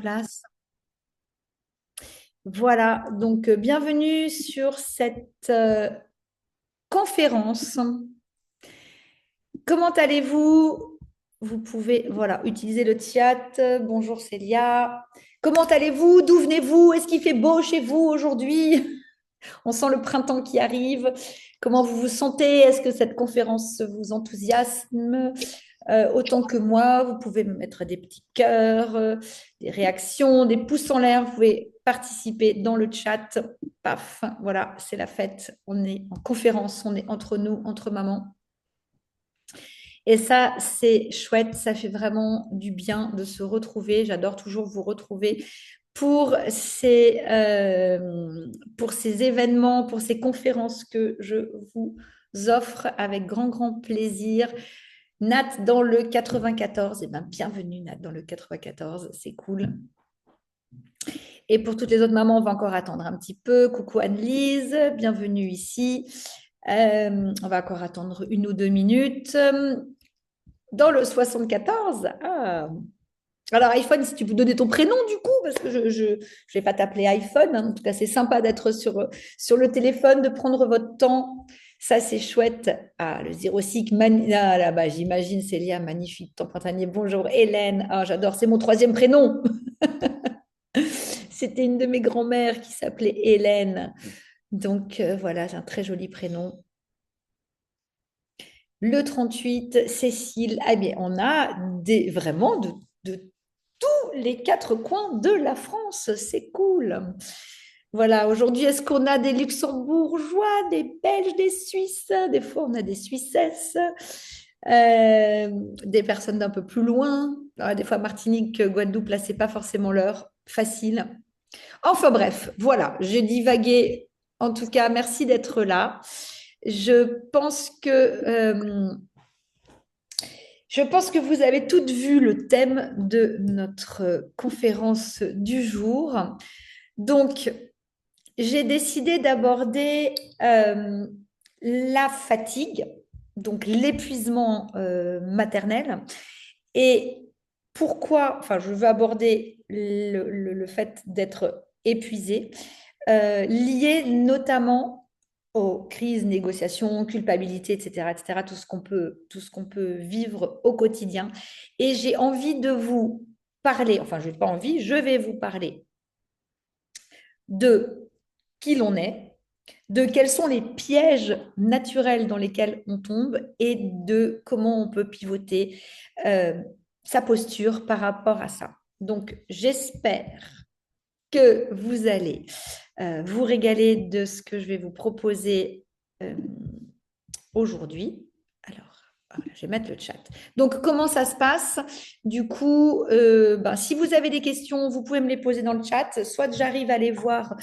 place. Voilà, donc bienvenue sur cette conférence. Comment allez-vous? Vous pouvez, voilà, utiliser le chat. Bonjour Célia. Comment allez-vous? D'où venez-vous? Est-ce qu'il fait beau chez vous aujourd'hui? On sent le printemps qui arrive. Comment vous vous sentez? Est-ce que cette conférence vous enthousiasme autant que moi? Vous pouvez me mettre des petits cœurs, des réactions, des pouces en l'air. Vous pouvez participer dans le chat. Paf, voilà, c'est la fête. On est en conférence, on est entre nous, entre mamans. Et ça, c'est chouette, ça fait vraiment du bien de se retrouver. J'adore toujours vous retrouver pour ces événements, pour ces conférences que je vous offre avec grand, grand plaisir. Nat dans le 94, eh ben, bienvenue Nat dans le 94, c'est cool. Et pour toutes les autres mamans, on va encore attendre un petit peu. Coucou Anne-Lise, bienvenue ici. On va encore attendre 1 ou 2 minutes. Dans le 74, ah. Alors iPhone, si tu peux donner ton prénom du coup, parce que je vais pas t'appeler iPhone. Hein. En tout cas, c'est sympa d'être sur le téléphone, de prendre votre temps. Ça, c'est chouette. Ah, le 06, ah, là-bas, j'imagine, Célia, magnifique, temps printanier. Bonjour, Hélène. Ah, j'adore, c'est mon troisième prénom. C'était une de mes grand-mères qui s'appelait Hélène. Donc, voilà, c'est un très joli prénom. Le 38, Cécile. Ah bien, on a vraiment de tous les 4 coins de la France. C'est cool. Voilà, aujourd'hui, est-ce qu'on a des Luxembourgeois, des Belges, des Suisses? Des fois, on a des Suissesses, des personnes d'un peu plus loin. Alors, des fois, Martinique, Guadeloupe, là, c'est pas forcément l'heure. Facile. Enfin bref, voilà, j'ai divagué. En tout cas, merci d'être là. Je pense que, euh, je pense que vous avez toutes vu le thème de notre conférence du jour. Donc, j'ai décidé d'aborder la fatigue, donc l'épuisement maternel. Et pourquoi, enfin, je veux aborder le fait d'être épuisé, lié notamment aux crises, négociations, culpabilité, etc., tout ce qu'on peut vivre au quotidien. Et j'ai envie de vous parler, enfin, je n'ai pas envie, je vais vous parler de qui l'on est, de quels sont les pièges naturels dans lesquels on tombe et de comment on peut pivoter sa posture par rapport à ça. Donc, j'espère que vous allez vous régaler de ce que je vais vous proposer euh, aujourd'hui. Alors, voilà, je vais mettre le chat. Donc, comment ça se passe? Du coup, si vous avez des questions, vous pouvez me les poser dans le chat. Soit j'arrive à les voir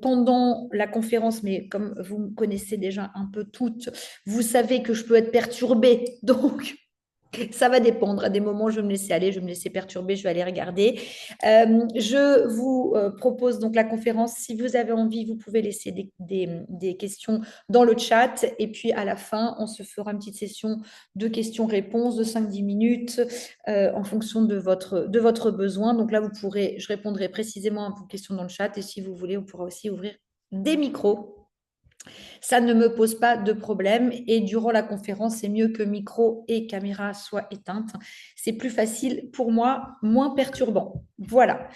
pendant la conférence, mais comme vous me connaissez déjà un peu toutes, vous savez que je peux être perturbée. Donc, ça va dépendre. À des moments, je vais me laisser aller, je vais me laisser perturber, je vais aller regarder. Je vous propose donc la conférence. Si vous avez envie, vous pouvez laisser des questions dans le chat. Et puis à la fin, on se fera une petite session de questions-réponses de 5-10 minutes en fonction de votre besoin. Donc là, je répondrai précisément à vos questions dans le chat. Et si vous voulez, on pourra aussi ouvrir des micros. Ça ne me pose pas de problème et durant la conférence, c'est mieux que micro et caméra soient éteintes. C'est plus facile pour moi, moins perturbant. Voilà.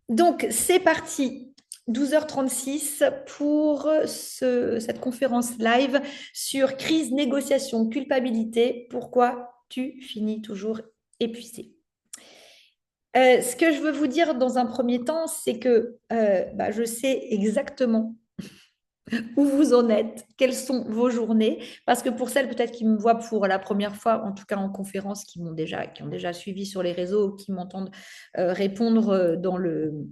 Donc, c'est parti. 12h36 pour cette conférence live sur crise, négociation, culpabilité. Pourquoi tu finis toujours épuisé? Ce que je veux vous dire dans un premier temps, c'est que je sais exactement où vous en êtes, quelles sont vos journées, parce que pour celles peut-être qui me voient pour la première fois, en tout cas en conférence, qui ont déjà suivi sur les réseaux, qui m'entendent répondre dans le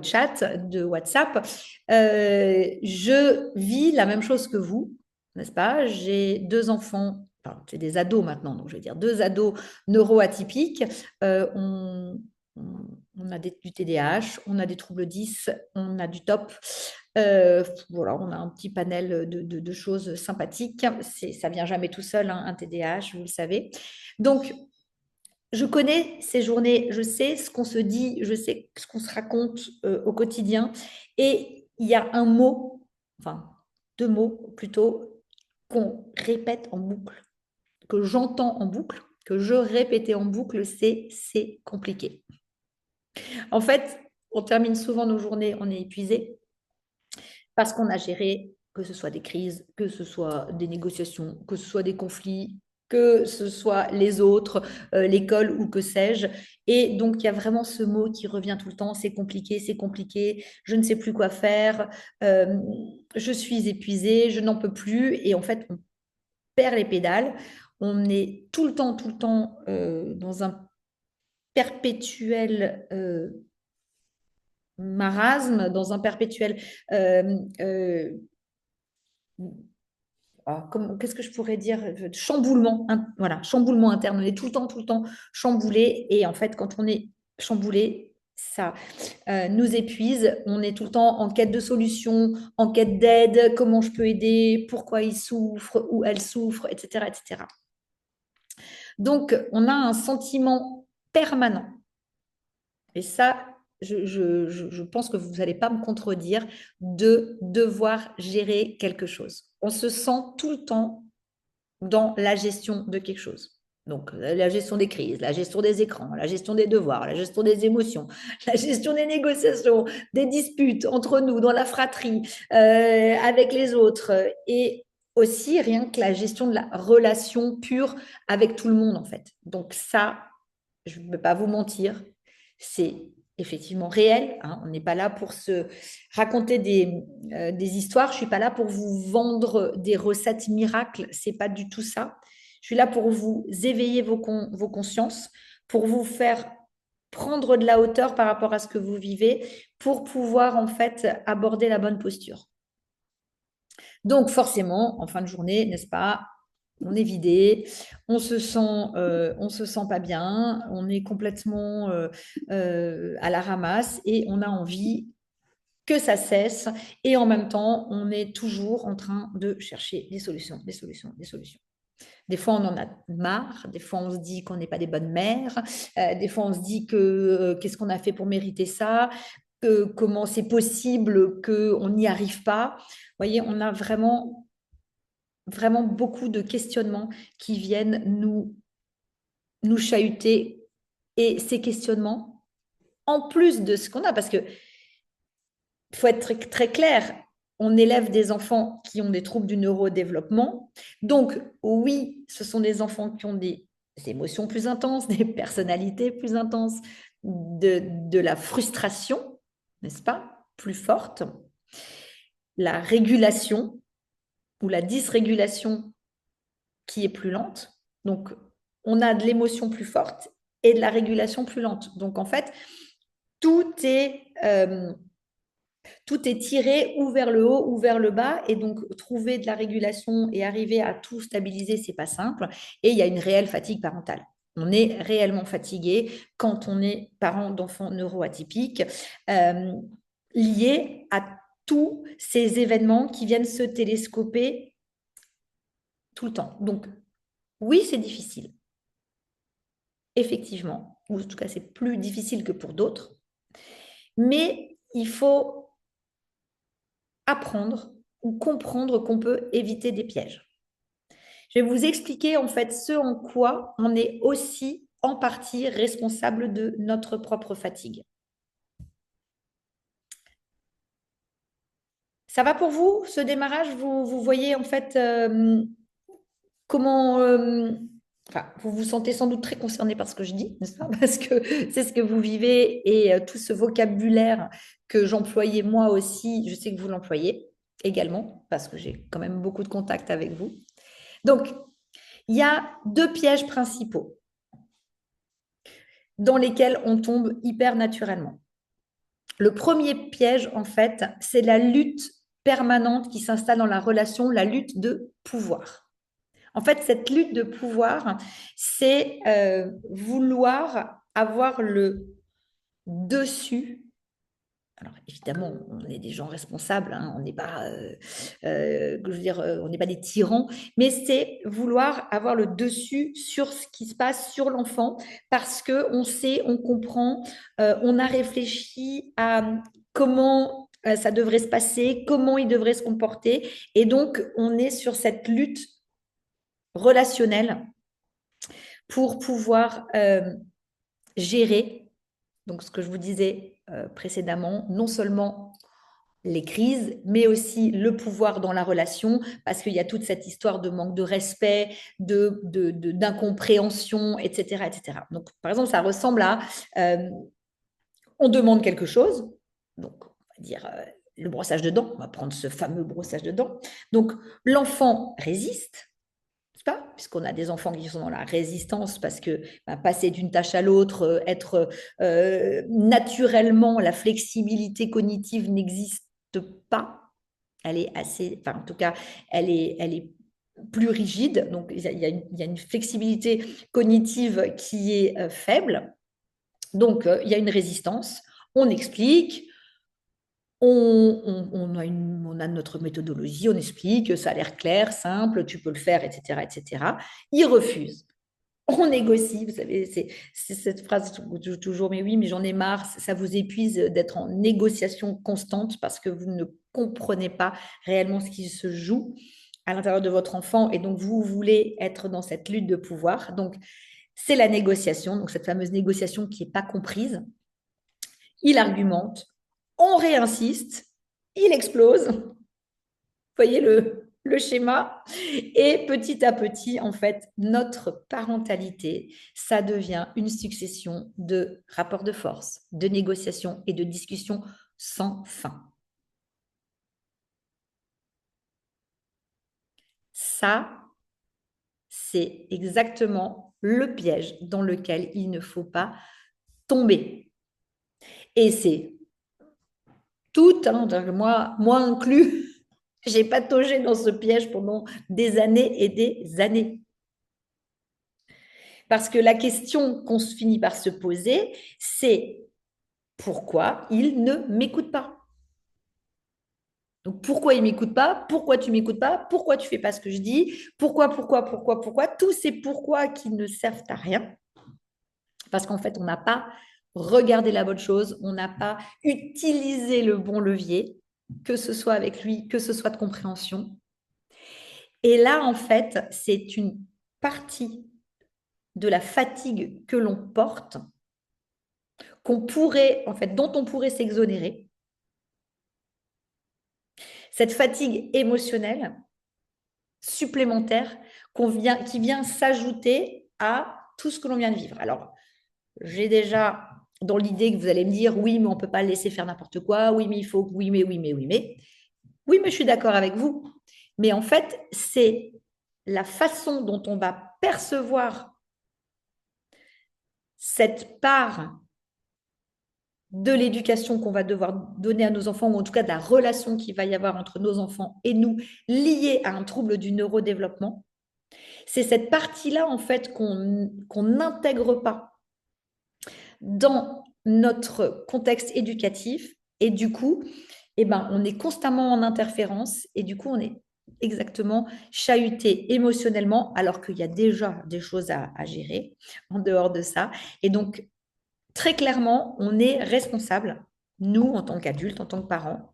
chat de WhatsApp, je vis la même chose que vous, n'est-ce pas? J'ai 2 enfants, enfin, c'est des ados maintenant, donc je vais dire 2 ados neuroatypiques. On a du TDAH, on a des troubles 10, on a du TOP. Voilà, on a un petit panel de choses sympathiques. Ça vient jamais tout seul, hein, un TDAH, vous le savez. Donc, je connais ces journées, je sais ce qu'on se dit, je sais ce qu'on se raconte au quotidien. Et il y a un mot, enfin deux mots plutôt, qu'on répète en boucle, que j'entends en boucle, que je répétais en boucle, c'est compliqué. En fait, on termine souvent nos journées, on est épuisé parce qu'on a géré, que ce soit des crises, que ce soit des négociations, que ce soit des conflits, que ce soit les autres, l'école ou que sais-je. Et donc, il y a vraiment ce mot qui revient tout le temps, c'est compliqué, je ne sais plus quoi faire, euh, je suis épuisée, je n'en peux plus. Et en fait, on perd les pédales, on est tout le temps dans un perpétuel marasme, dans un perpétuel euh, euh, qu'est-ce que je pourrais dire? Chamboulement, voilà, chamboulement interne. On est tout le temps chamboulé. Et en fait, quand on est chamboulé, ça nous épuise. On est tout le temps en quête de solutions, en quête d'aide, comment je peux aider, pourquoi il souffre, ou elle souffre, etc., etc. Donc, on a un sentiment permanent. Et ça, je pense que vous n'allez pas me contredire de devoir gérer quelque chose. On se sent tout le temps dans la gestion de quelque chose. Donc, la gestion des crises, la gestion des écrans, la gestion des devoirs, la gestion des émotions, la gestion des négociations, des disputes entre nous, dans la fratrie, avec les autres, et aussi rien que la gestion de la relation pure avec tout le monde, en fait. Donc ça, je ne peux pas vous mentir, c'est effectivement réel, hein. On n'est pas là pour se raconter des histoires. Je suis pas là pour vous vendre des recettes miracles. C'est pas du tout ça. Je suis là pour vous éveiller vos consciences, pour vous faire prendre de la hauteur par rapport à ce que vous vivez, pour pouvoir en fait aborder la bonne posture. Donc forcément, en fin de journée, n'est-ce pas, on est vidé, on se sent pas bien, on est complètement à la ramasse et on a envie que ça cesse. Et en même temps, on est toujours en train de chercher des solutions, des solutions, des solutions. Des fois, on en a marre. Des fois, on se dit qu'on n'est pas des bonnes mères. Des fois, on se dit que qu'est-ce qu'on a fait pour mériter ça, comment c'est possible qu'on n'y arrive pas. Vous voyez, on a vraiment, vraiment beaucoup de questionnements qui viennent nous chahuter. Et ces questionnements, en plus de ce qu'on a, parce que il faut être très, très clair, on élève des enfants qui ont des troubles du neurodéveloppement. Donc, oui, ce sont des enfants qui ont des émotions plus intenses, des personnalités plus intenses, de la frustration, n'est-ce pas, plus forte, la régulation ou la dysrégulation qui est plus lente. Donc, on a de l'émotion plus forte et de la régulation plus lente. Donc, en fait, tout est tout est tiré ou vers le haut ou vers le bas. Et donc, trouver de la régulation et arriver à tout stabiliser, c'est pas simple. Et il y a une réelle fatigue parentale. On est réellement fatigué quand on est parent d'enfants neuroatypiques, euh, liés à tous ces événements qui viennent se télescoper tout le temps. Donc, oui, c'est difficile, effectivement, ou en tout cas, c'est plus difficile que pour d'autres, mais il faut apprendre ou comprendre qu'on peut éviter des pièges. Je vais vous expliquer en fait ce en quoi on est aussi en partie responsable de notre propre fatigue. Ça va pour vous, ce démarrage? Vous voyez en fait comment... enfin, vous vous sentez sans doute très concerné par ce que je dis, n'est-ce pas? Parce que c'est ce que vous vivez et tout ce vocabulaire que j'employais moi aussi, je sais que vous l'employez également, parce que j'ai quand même beaucoup de contacts avec vous. Donc, il y a deux pièges principaux dans lesquels on tombe hyper naturellement. Le premier piège, en fait, c'est la lutte permanente qui s'installe dans la relation, la lutte de pouvoir. En fait, cette lutte de pouvoir, c'est vouloir avoir le dessus Alors, évidemment, on est des gens responsables, hein, on n'est pas, je veux dire, on n'est pas des tyrans, mais c'est vouloir avoir le dessus sur ce qui se passe sur l'enfant parce que on sait, on comprend, on a réfléchi à comment ça devrait se passer, comment il devrait se comporter, et donc on est sur cette lutte relationnelle pour pouvoir gérer, donc ce que je vous disais précédemment, non seulement les crises, mais aussi le pouvoir dans la relation, parce qu'il y a toute cette histoire de manque de respect, d'incompréhension, etc., etc. Donc, par exemple, ça ressemble à, on demande quelque chose, donc on va dire le brossage de dents, on va prendre ce fameux brossage de dents. Donc, l'enfant résiste, pas, puisqu'on a des enfants qui sont dans la résistance parce que passer d'une tâche à l'autre, être naturellement, la flexibilité cognitive n'existe pas. Elle est assez, enfin en tout cas, elle est plus rigide. Donc il y a une flexibilité cognitive qui est faible. Donc il y a une résistance. On explique, on a notre méthodologie, on explique, ça a l'air clair, simple, tu peux le faire, etc., etc. Il refuse. On négocie, vous savez, c'est cette phrase toujours, mais oui, mais j'en ai marre, ça vous épuise d'être en négociation constante parce que vous ne comprenez pas réellement ce qui se joue à l'intérieur de votre enfant et donc vous voulez être dans cette lutte de pouvoir. Donc, c'est la négociation, donc cette fameuse négociation qui n'est pas comprise. Il argumente, on réinsiste, il explose. Vous voyez le schéma. Et petit à petit, en fait, notre parentalité, ça devient une succession de rapports de force, de négociations et de discussions sans fin. Ça, c'est exactement le piège dans lequel il ne faut pas tomber. Et c'est tout, hein, moi inclus, j'ai pataugé dans ce piège pendant des années et des années. Parce que la question qu'on se finit par se poser, c'est pourquoi il ne m'écoute pas? Donc, pourquoi il ne m'écoute pas? Pourquoi tu ne m'écoutes pas? Pourquoi tu ne fais pas ce que je dis? Pourquoi? Tous ces pourquoi qui ne servent à rien. Parce qu'en fait, on n'a pas regardé la bonne chose, on n'a pas utilisé le bon levier, que ce soit avec lui, que ce soit de compréhension. Et là, en fait, c'est une partie de la fatigue que l'on porte, qu'on pourrait, en fait, dont on pourrait s'exonérer. Cette fatigue émotionnelle supplémentaire qui vient s'ajouter à tout ce que l'on vient de vivre. Alors, j'ai déjà dans l'idée que vous allez me dire, oui, mais on ne peut pas le laisser faire n'importe quoi, oui, mais il faut, oui, mais je suis d'accord avec vous. Mais en fait, c'est la façon dont on va percevoir cette part de l'éducation qu'on va devoir donner à nos enfants, ou en tout cas de la relation qu'il va y avoir entre nos enfants et nous, liée à un trouble du neurodéveloppement. C'est cette partie-là, en fait, qu'on n'intègre pas dans notre contexte éducatif. Et du coup, eh ben, on est constamment en interférence et du coup, on est exactement chahuté émotionnellement alors qu'il y a déjà des choses à gérer en dehors de ça. Et donc, très clairement, on est responsable, nous, en tant qu'adultes, en tant que parents,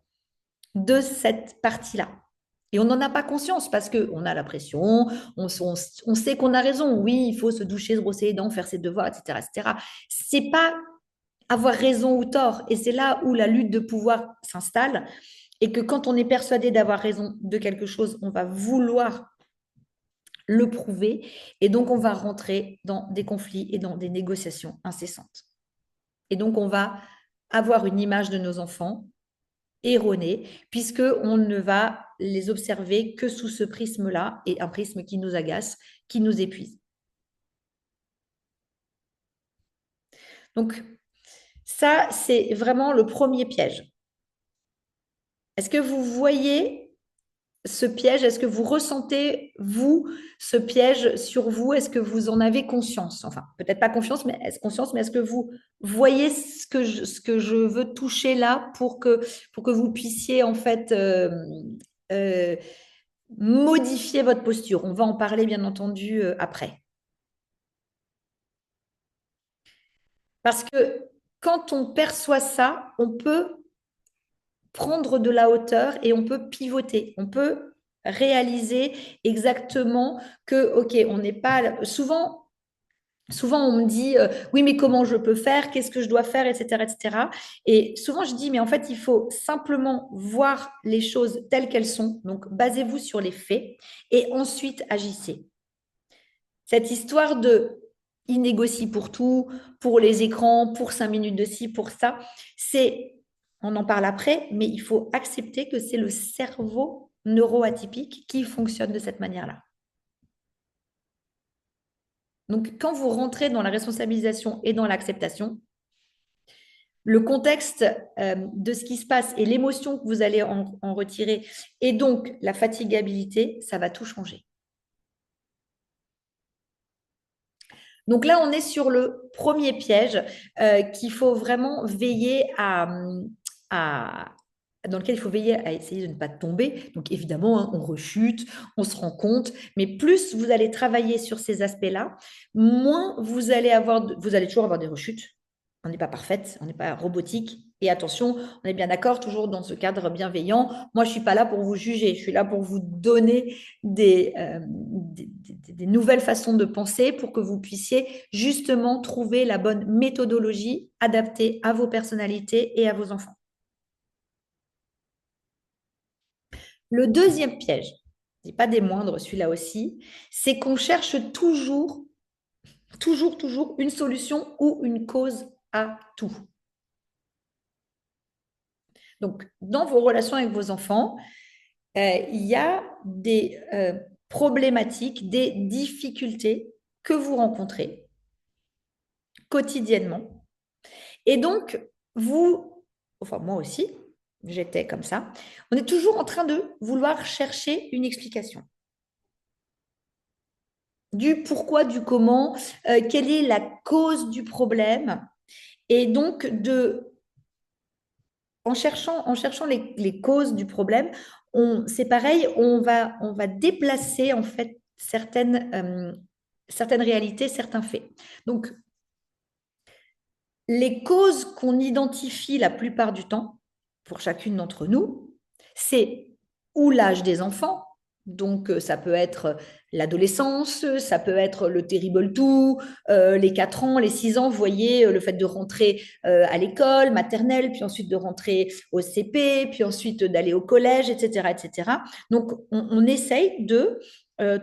de cette partie-là. Et on n'en a pas conscience parce qu'on a la pression, on sait qu'on a raison. Oui, il faut se doucher, se brosser les dents, faire ses devoirs, etc. etc. C'est pas avoir raison ou tort. Et c'est là où la lutte de pouvoir s'installe. Et que quand on est persuadé d'avoir raison de quelque chose, on va vouloir le prouver. Et donc, on va rentrer dans des conflits et dans des négociations incessantes. Et donc, on va avoir une image de nos enfants erronée, puisqu'on ne va les observer que sous ce prisme-là, et un prisme qui nous agace, qui nous épuise. Donc, ça, c'est vraiment le premier piège. Est-ce que vous voyez ce piège? Est-ce que vous ressentez, vous, ce piège sur vous? Est-ce que vous en avez conscience? Enfin, peut-être pas conscience, mais est-ce que vous voyez ce que je veux toucher là pour que vous puissiez, en fait, euh, modifier votre posture? On va en parler, bien entendu, après. Parce que quand on perçoit ça, on peut prendre de la hauteur et on peut pivoter. On peut réaliser exactement que, OK, on n'est pas... Souvent, on me dit, oui, mais comment je peux faire? Qu'est-ce que je dois faire? Etc., etc. Et souvent, je dis, mais en fait, il faut simplement voir les choses telles qu'elles sont. Donc, basez-vous sur les faits et ensuite agissez. Cette histoire de il négocie pour tout, pour les écrans, pour 5 minutes de ci, pour ça, on en parle après, mais il faut accepter que c'est le cerveau neuroatypique qui fonctionne de cette manière-là. Donc, quand vous rentrez dans la responsabilisation et dans l'acceptation, le contexte de ce qui se passe et l'émotion que vous allez en retirer, et donc la fatigabilité, ça va tout changer. Donc là, on est sur le premier piège qu'il faut vraiment veiller à- dans lequel il faut veiller à essayer de ne pas tomber. Donc évidemment, hein, on rechute, on se rend compte, mais plus vous allez travailler sur ces aspects-là, moins vous allez toujours avoir des rechutes. On n'est pas parfaite, on n'est pas robotique. Et attention, on est bien d'accord, toujours dans ce cadre bienveillant. Moi, je ne suis pas là pour vous juger, je suis là pour vous donner des nouvelles façons de penser pour que vous puissiez justement trouver la bonne méthodologie adaptée à vos personnalités et à vos enfants. Le deuxième piège, n'est pas des moindres, celui-là aussi, c'est qu'on cherche toujours une solution ou une cause à tout. Donc, dans vos relations avec vos enfants, il y a des problématiques, des difficultés que vous rencontrez quotidiennement. Et donc, enfin moi aussi, j'étais comme ça, on est toujours en train de vouloir chercher une explication. Du pourquoi, du comment, quelle est la cause du problème. Et donc, en cherchant les causes du problème, c'est pareil, on va déplacer en fait certaines réalités, certains faits. Donc, les causes qu'on identifie la plupart du temps, pour chacune d'entre nous, c'est ou l'âge des enfants, donc ça peut être l'adolescence, ça peut être le terrible tout, les 4 ans, les 6 ans, vous voyez, le fait de rentrer à l'école maternelle, puis ensuite de rentrer au CP, puis ensuite d'aller au collège, etc. etc. Donc on essaye de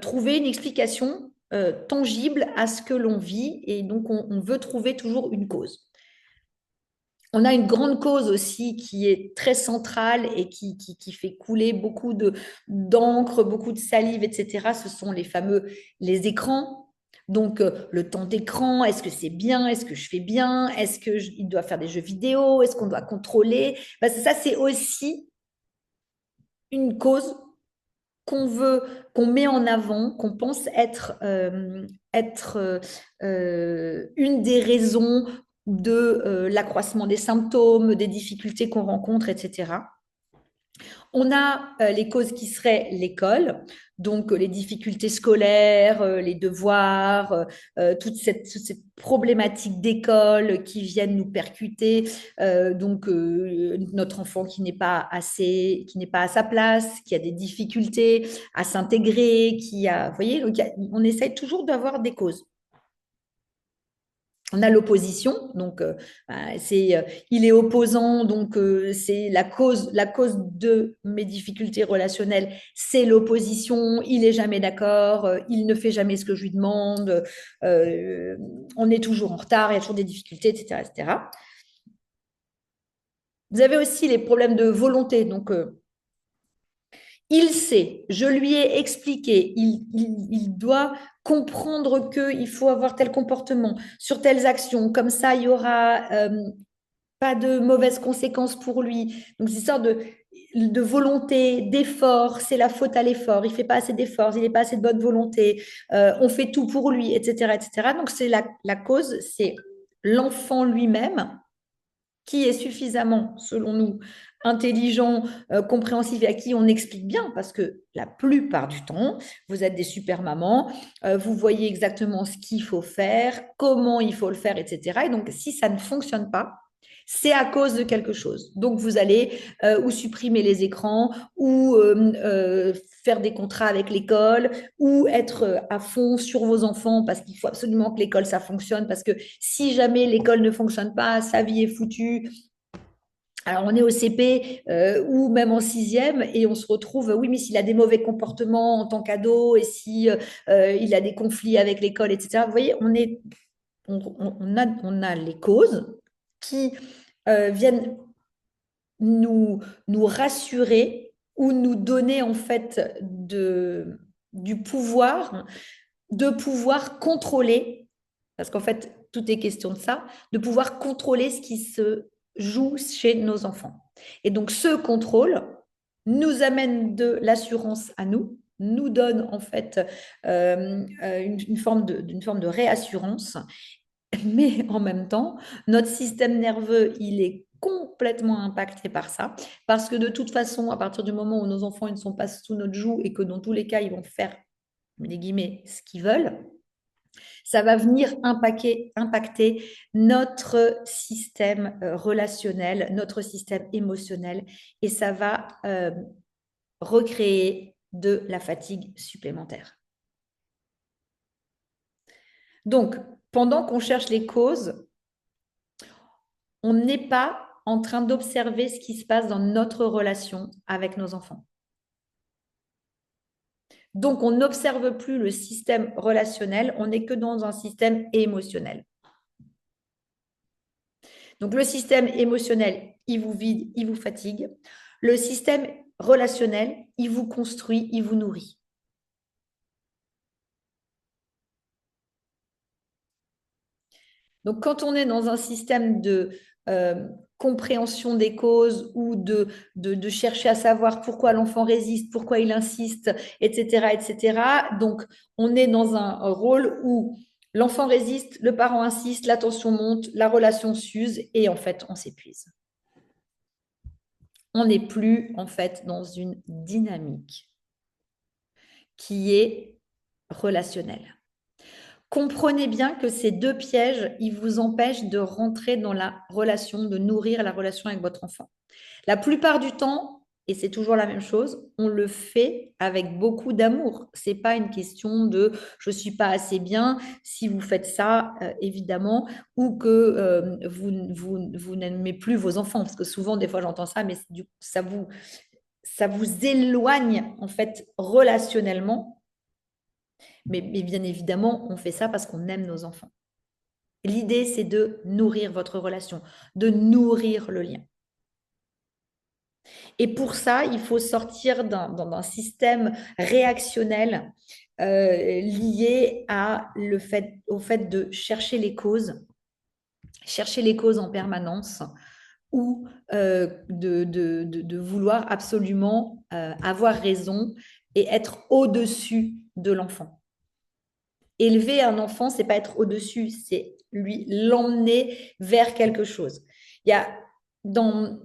trouver une explication tangible à ce que l'on vit et donc on veut trouver toujours une cause. On a une grande cause aussi qui est très centrale et qui fait couler beaucoup d'encre, beaucoup de salive, etc. Ce sont les écrans. Donc, le temps d'écran, est-ce que c'est bien? Est-ce que je fais bien? Est-ce qu'il doit faire des jeux vidéo? Est-ce qu'on doit contrôler? Ça, c'est aussi une cause qu'on veut, qu'on met en avant, qu'on pense être une des raisons de l'accroissement des symptômes, des difficultés qu'on rencontre, etc. On a les causes qui seraient l'école, donc les difficultés scolaires, les devoirs, toute cette problématique d'école qui viennent nous percuter, donc notre enfant qui n'est pas à sa place, qui a des difficultés à s'intégrer, vous voyez, donc on essaye toujours d'avoir des causes. On a l'opposition, donc il est opposant, donc c'est la cause de mes difficultés relationnelles, c'est l'opposition, il est jamais d'accord, il ne fait jamais ce que je lui demande, on est toujours en retard, il y a toujours des difficultés, etc., etc. Vous avez aussi les problèmes de volonté, donc il sait, je lui ai expliqué, il doit comprendre qu'il faut avoir tel comportement sur telles actions, comme ça il y aura pas de mauvaises conséquences pour lui. Donc c'est ça de volonté, d'effort, c'est la faute à l'effort, il fait pas assez d'efforts, il n'est pas assez de bonne volonté, on fait tout pour lui, etc., etc. Donc, c'est la cause, c'est l'enfant lui-même qui est suffisamment, selon nous, intelligent, compréhensif et à qui on explique bien, parce que la plupart du temps, vous êtes des super mamans, vous voyez exactement ce qu'il faut faire, comment il faut le faire, etc. Et donc, si ça ne fonctionne pas, c'est à cause de quelque chose. Donc, vous allez ou supprimer les écrans, ou faire des contrats avec l'école, ou être à fond sur vos enfants parce qu'il faut absolument que l'école, ça fonctionne, parce que si jamais l'école ne fonctionne pas, sa vie est foutue. Alors, on est au CP ou même en sixième et on se retrouve, oui, mais s'il a des mauvais comportements en tant qu'ado et si il a des conflits avec l'école, etc. Vous voyez, on a les causes qui viennent nous, nous rassurer ou nous donner en fait du pouvoir, de pouvoir contrôler, parce qu'en fait, tout est question de ça, de pouvoir contrôler ce qui se joue chez nos enfants. Et donc, ce contrôle nous amène de l'assurance à nous, nous donne en fait une forme de réassurance, mais en même temps, notre système nerveux, il est complètement impacté par ça, parce que de toute façon, à partir du moment où nos enfants ils ne sont pas sous notre joug et que dans tous les cas, ils vont faire, des guillemets, ce qu'ils veulent, ça va venir impacter notre système relationnel, notre système émotionnel, et ça va recréer de la fatigue supplémentaire. Donc, pendant qu'on cherche les causes, on n'est pas en train d'observer ce qui se passe dans notre relation avec nos enfants. Donc, on n'observe plus le système relationnel, on n'est que dans un système émotionnel. Donc, le système émotionnel, il vous vide, il vous fatigue. Le système relationnel, il vous construit, il vous nourrit. Donc, quand on est dans un système de compréhension des causes ou de chercher à savoir pourquoi l'enfant résiste, pourquoi il insiste, etc., etc., donc on est dans un rôle où l'enfant résiste, le parent insiste, la tension monte, la relation s'use et en fait, on s'épuise. On n'est plus en fait dans une dynamique qui est relationnelle. Comprenez bien que ces deux pièges, ils vous empêchent de rentrer dans la relation, de nourrir la relation avec votre enfant. La plupart du temps, et c'est toujours la même chose, on le fait avec beaucoup d'amour. C'est pas une question de je suis pas assez bien si vous faites ça, évidemment, ou que vous n'aimez plus vos enfants. Parce que souvent, des fois, j'entends ça, mais ça vous éloigne en fait relationnellement. Mais bien évidemment, on fait ça parce qu'on aime nos enfants. L'idée, c'est de nourrir votre relation, de nourrir le lien. Et pour ça, il faut sortir d'un système réactionnel lié au fait de chercher les causes en permanence ou de vouloir absolument avoir raison et être au-dessus de l'enfant. Élever un enfant, c'est pas être au-dessus, c'est l'emmener vers quelque chose. Il y a dans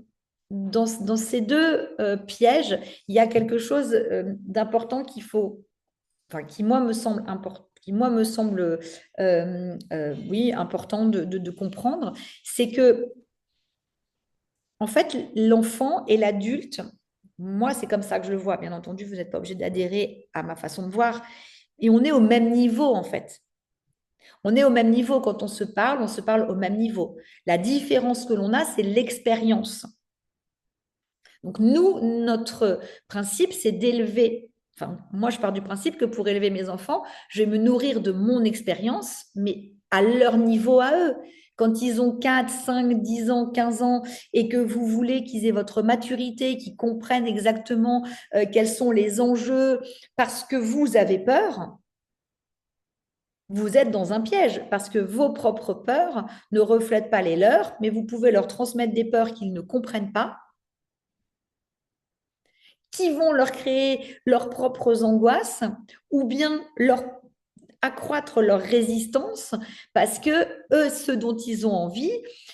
ces deux pièges, il y a quelque chose d'important qui moi me semble important, oui, important de comprendre, c'est que en fait, l'enfant et l'adulte, moi c'est comme ça que je le vois, bien entendu, vous n'êtes pas obligé d'adhérer à ma façon de voir, et on est au même niveau en fait. On est au même niveau quand on se parle au même niveau. La différence que l'on a, c'est l'expérience. Donc nous, notre principe, c'est d'élever. Enfin, moi, je pars du principe que pour élever mes enfants, je vais me nourrir de mon expérience, mais à leur niveau à eux. Quand ils ont 4, 5, 10 ans, 15 ans et que vous voulez qu'ils aient votre maturité, qu'ils comprennent exactement quels sont les enjeux parce que vous avez peur, vous êtes dans un piège parce que vos propres peurs ne reflètent pas les leurs, mais vous pouvez leur transmettre des peurs qu'ils ne comprennent pas qui vont leur créer leurs propres angoisses ou bien leur accroître leur résistance parce que eux, ce dont ils ont envie,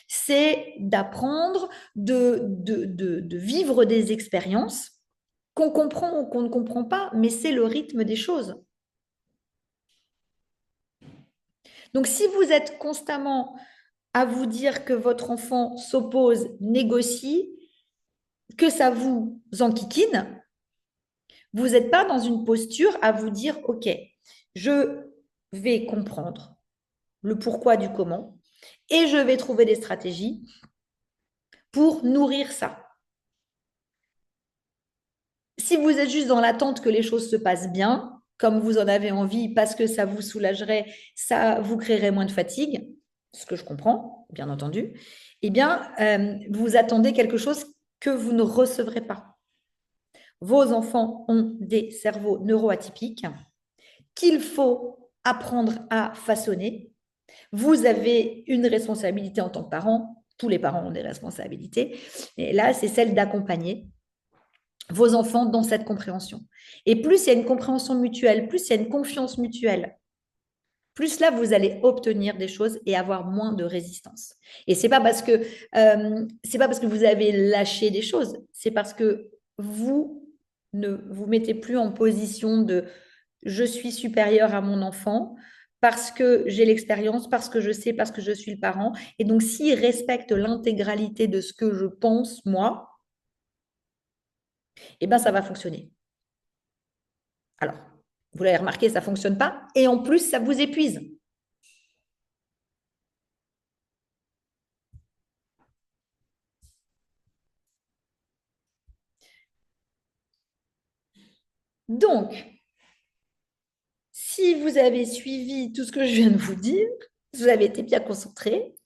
c'est d'apprendre, de vivre des expériences qu'on comprend ou qu'on ne comprend pas, mais c'est le rythme des choses. Donc, si vous êtes constamment à vous dire que votre enfant s'oppose, négocie, que ça vous enquiquine, vous n'êtes pas dans une posture à vous dire, OK, je vais comprendre le pourquoi du comment et je vais trouver des stratégies pour nourrir ça. Si vous êtes juste dans l'attente que les choses se passent bien, comme vous en avez envie, parce que ça vous soulagerait, ça vous créerait moins de fatigue, ce que je comprends, bien entendu, eh bien, vous attendez quelque chose que vous ne recevrez pas. Vos enfants ont des cerveaux neuroatypiques qu'il faut apprendre à façonner. Vous avez une responsabilité en tant que parent, tous les parents ont des responsabilités, et là, c'est celle d'accompagner vos enfants dans cette compréhension. Et plus il y a une compréhension mutuelle, plus il y a une confiance mutuelle, plus là, vous allez obtenir des choses et avoir moins de résistance. Et c'est pas parce que vous avez lâché des choses, c'est parce que vous ne vous mettez plus en position de je suis supérieur à mon enfant parce que j'ai l'expérience, parce que je sais, parce que je suis le parent. Et donc, s'il respecte l'intégralité de ce que je pense, moi, eh ben, ça va fonctionner. Alors, vous l'avez remarqué, ça ne fonctionne pas. Et en plus, ça vous épuise. Donc, si vous avez suivi tout ce que je viens de vous dire, vous avez été bien concentré,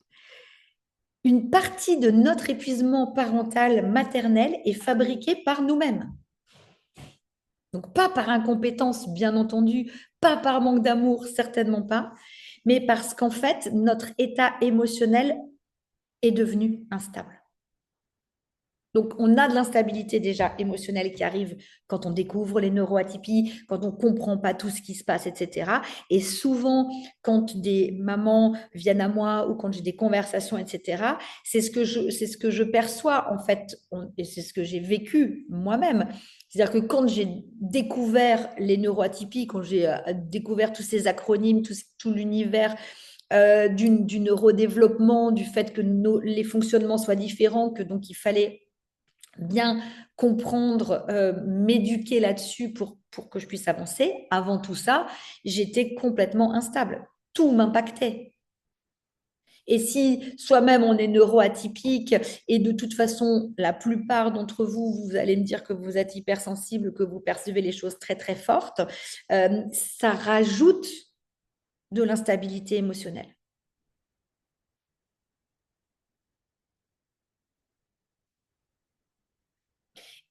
une partie de notre épuisement parental maternel est fabriquée par nous-mêmes. Donc, pas par incompétence, bien entendu, pas par manque d'amour, certainement pas, mais parce qu'en fait, notre état émotionnel est devenu instable. Donc, on a de l'instabilité déjà émotionnelle qui arrive quand on découvre les neuroatypies, quand on ne comprend pas tout ce qui se passe, etc. Et souvent, quand des mamans viennent à moi ou quand j'ai des conversations, etc., c'est ce que je perçois en fait, et c'est ce que j'ai vécu moi-même. C'est-à-dire que quand j'ai découvert les neuroatypies, quand j'ai découvert tous ces acronymes, tout l'univers du neurodéveloppement, du fait que les fonctionnements soient différents, que donc il fallait bien comprendre, m'éduquer là-dessus pour que je puisse avancer. Avant tout ça, j'étais complètement instable. Tout m'impactait. Et si soi-même on est neuroatypique et de toute façon, la plupart d'entre vous, vous allez me dire que vous êtes hypersensible, que vous percevez les choses très très fortes, ça rajoute de l'instabilité émotionnelle.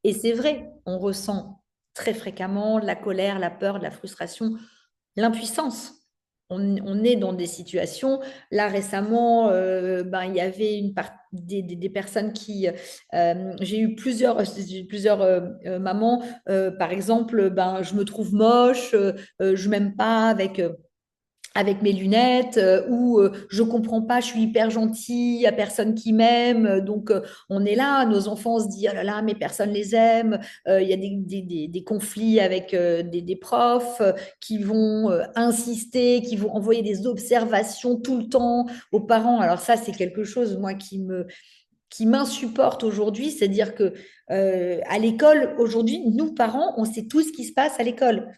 Et c'est vrai, on ressent très fréquemment la colère, la peur, la frustration, l'impuissance. On est dans des situations. Là, récemment, il y avait des personnes qui. J'ai eu plusieurs mamans. Par exemple, je me trouve moche, je m'aime pas avec mes lunettes, ou je comprends pas, je suis hyper gentille, il y a personne qui m'aime, donc on est là, nos enfants se disent, oh là là, mais personne les aime, il y a des conflits avec des profs qui vont insister, qui vont envoyer des observations tout le temps aux parents. Alors ça, c'est quelque chose, moi, qui m'insupporte aujourd'hui, c'est-à-dire que à l'école, aujourd'hui, nous, parents, on sait tout ce qui se passe à l'école.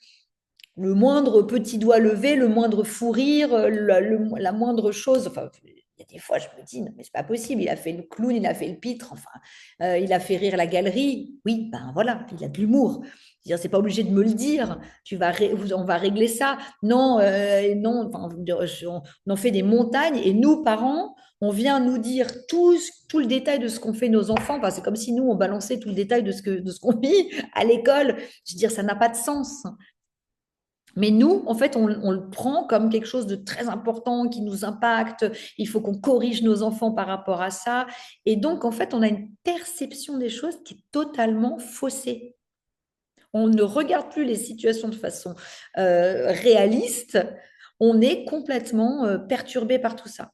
Le moindre petit doigt levé, le moindre fou rire, la moindre chose. Enfin, il y a des fois, je me dis, non, mais c'est pas possible. Il a fait le clown, il a fait le pitre, enfin, il a fait rire la galerie. Oui, ben voilà, il a de l'humour. C'est pas obligé de me le dire. On va régler ça. Non, non. Enfin, on en fait des montagnes et nous, parents, on vient nous dire tout le détail de ce qu'ont fait nos enfants. Enfin, c'est comme si nous, on balançait tout le détail de ce qu'on vit à l'école. Je veux dire, ça n'a pas de sens. Mais nous, en fait, on le prend comme quelque chose de très important qui nous impacte. Il faut qu'on corrige nos enfants par rapport à ça. Et donc, en fait, on a une perception des choses qui est totalement faussée. on ne regarde plus les situations de façon réaliste, on est complètement perturbé par tout ça.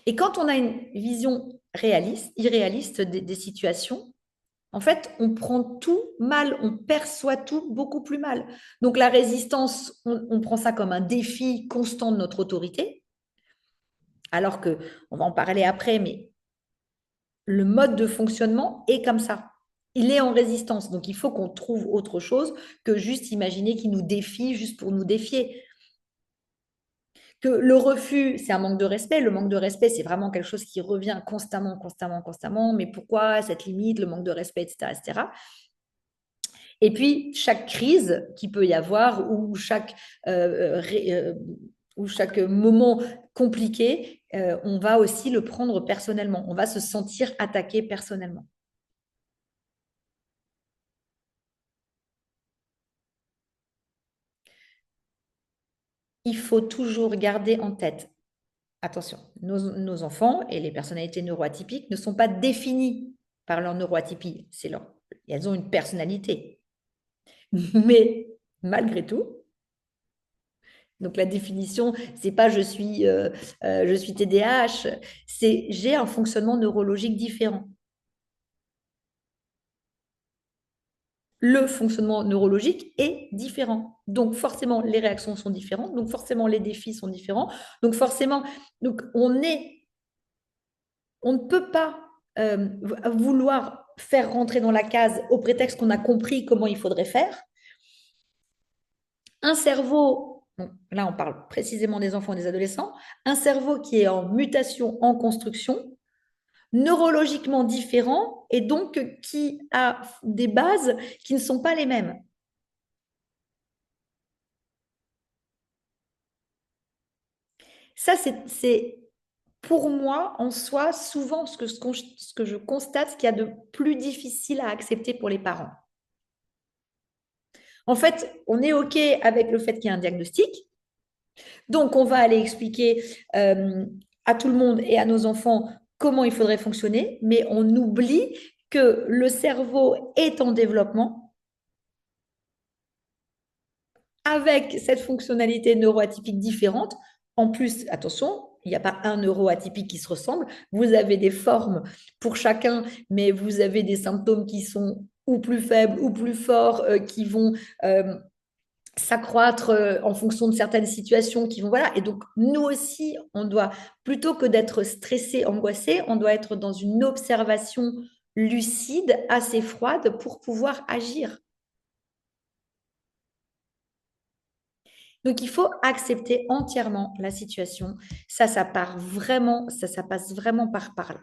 Et quand on a une vision réaliste, irréaliste des situations, en fait, on prend tout mal, on perçoit tout beaucoup plus mal. Donc la résistance, on prend ça comme un défi constant de notre autorité, alors que, on va en parler après, mais le mode de fonctionnement est comme ça. Il est en résistance. Donc il faut qu'on trouve autre chose que juste imaginer qu'il nous défie juste pour nous défier. Que le refus, c'est un manque de respect. Le manque de respect, c'est vraiment quelque chose qui revient constamment, constamment, constamment. Mais pourquoi cette limite, le manque de respect, etc., etc. Et puis, chaque crise qu'il peut y avoir ou chaque moment compliqué, on va aussi le prendre personnellement. On va se sentir attaqué personnellement. Il faut toujours garder en tête, attention, nos enfants et les personnalités neuroatypiques ne sont pas définis par leur neuroatypie. Elles ont une personnalité. Mais malgré tout, donc la définition, c'est pas je suis TDAH, c'est j'ai un fonctionnement neurologique différent. Le fonctionnement neurologique est différent. Donc forcément, les réactions sont différentes, donc forcément, les défis sont différents. Donc forcément, donc on ne peut pas vouloir faire rentrer dans la case au prétexte qu'on a compris comment il faudrait faire. Un cerveau, donc là on parle précisément des enfants et des adolescents, un cerveau qui est en mutation, en construction, neurologiquement différent et donc qui a des bases qui ne sont pas les mêmes. Ça, c'est pour moi, en soi, souvent ce que je constate, ce qu'il y a de plus difficile à accepter pour les parents. En fait, on est OK avec le fait qu'il y ait un diagnostic. Donc, on va aller expliquer à tout le monde et à nos enfants comment il faudrait fonctionner, mais on oublie que le cerveau est en développement avec cette fonctionnalité neuroatypique différente. En plus, attention, il n'y a pas un neuroatypique qui se ressemble. Vous avez des formes pour chacun, mais vous avez des symptômes qui sont ou plus faibles ou plus forts, qui vont s'accroître en fonction de certaines situations qui vont voilà. Et donc nous aussi, on doit plutôt que d'être stressé, angoissé, on doit être dans une observation lucide, assez froide pour pouvoir agir. Donc il faut accepter entièrement la situation. Ça part vraiment, ça passe vraiment par là.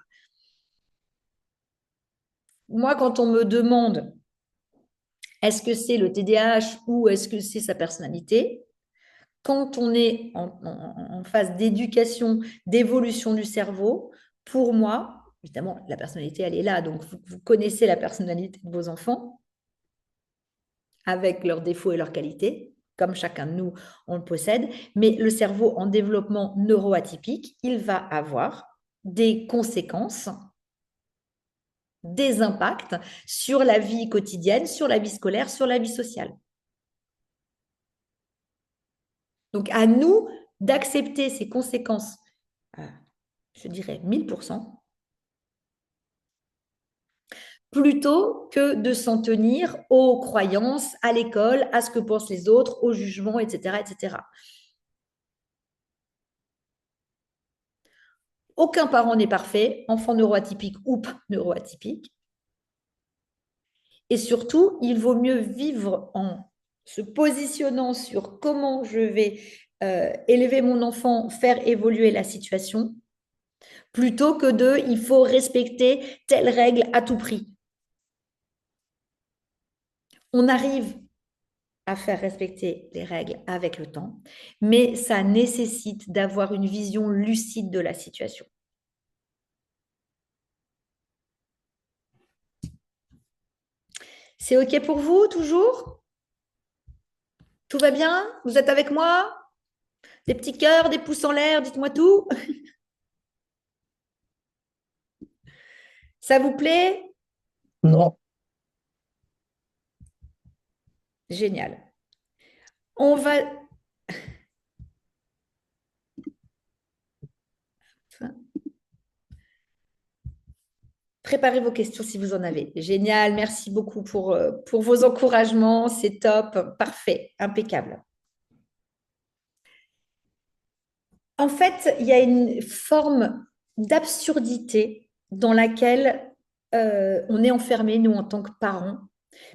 Moi, quand on me demande est-ce que c'est le TDAH ou est-ce que c'est sa personnalité, quand on est en phase d'éducation, d'évolution du cerveau, pour moi, évidemment, la personnalité, elle est là. Donc, vous connaissez la personnalité de vos enfants avec leurs défauts et leurs qualités, comme chacun de nous, on le possède. Mais le cerveau en développement neuroatypique, il va avoir des conséquences, des impacts sur la vie quotidienne, sur la vie scolaire, sur la vie sociale. Donc, à nous d'accepter ces conséquences, je dirais 1000%, plutôt que de s'en tenir aux croyances, à l'école, à ce que pensent les autres, aux jugements, etc., etc. Aucun parent n'est parfait, enfant neuroatypique ou pas neuroatypique. Et surtout, il vaut mieux vivre en se positionnant sur comment je vais élever mon enfant, faire évoluer la situation, plutôt que de il faut respecter telle règle à tout prix. On arrive à faire respecter les règles avec le temps, mais ça nécessite d'avoir une vision lucide de la situation. C'est OK pour vous, toujours? Tout va bien? Vous êtes avec moi? Des petits cœurs, des pouces en l'air, dites-moi tout. Ça vous plaît? Non, Génial. On va... Préparez vos questions si vous en avez. Génial, merci beaucoup pour vos encouragements, c'est top, parfait, impeccable. En fait, il y a une forme d'absurdité dans laquelle on est enfermé, nous, en tant que parents,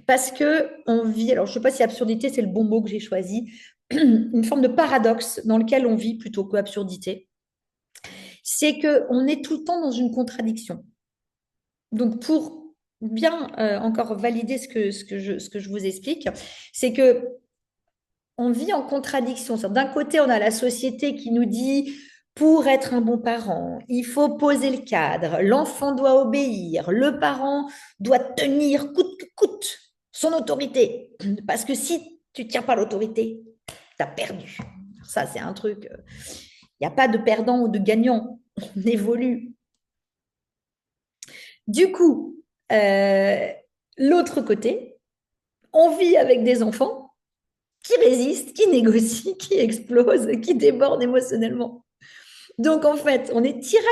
parce que on vit, alors je ne sais pas si absurdité, c'est le bon mot que j'ai choisi, une forme de paradoxe dans lequel on vit plutôt que absurdité, c'est qu'on est tout le temps dans une contradiction. Donc, pour bien encore valider ce que je vous explique, c'est que on vit en contradiction. D'un côté, on a la société qui nous dit, pour être un bon parent, il faut poser le cadre, l'enfant doit obéir, le parent doit tenir coûte que coûte son autorité. Parce que si tu ne tiens pas l'autorité, tu as perdu. Ça, c'est un truc. Il n'y a pas de perdant ou de gagnant. On évolue. Du coup, euh, l'autre côté, on vit avec des enfants qui résistent, qui négocient, qui explosent, qui débordent émotionnellement. Donc, en fait, on est tiraillé.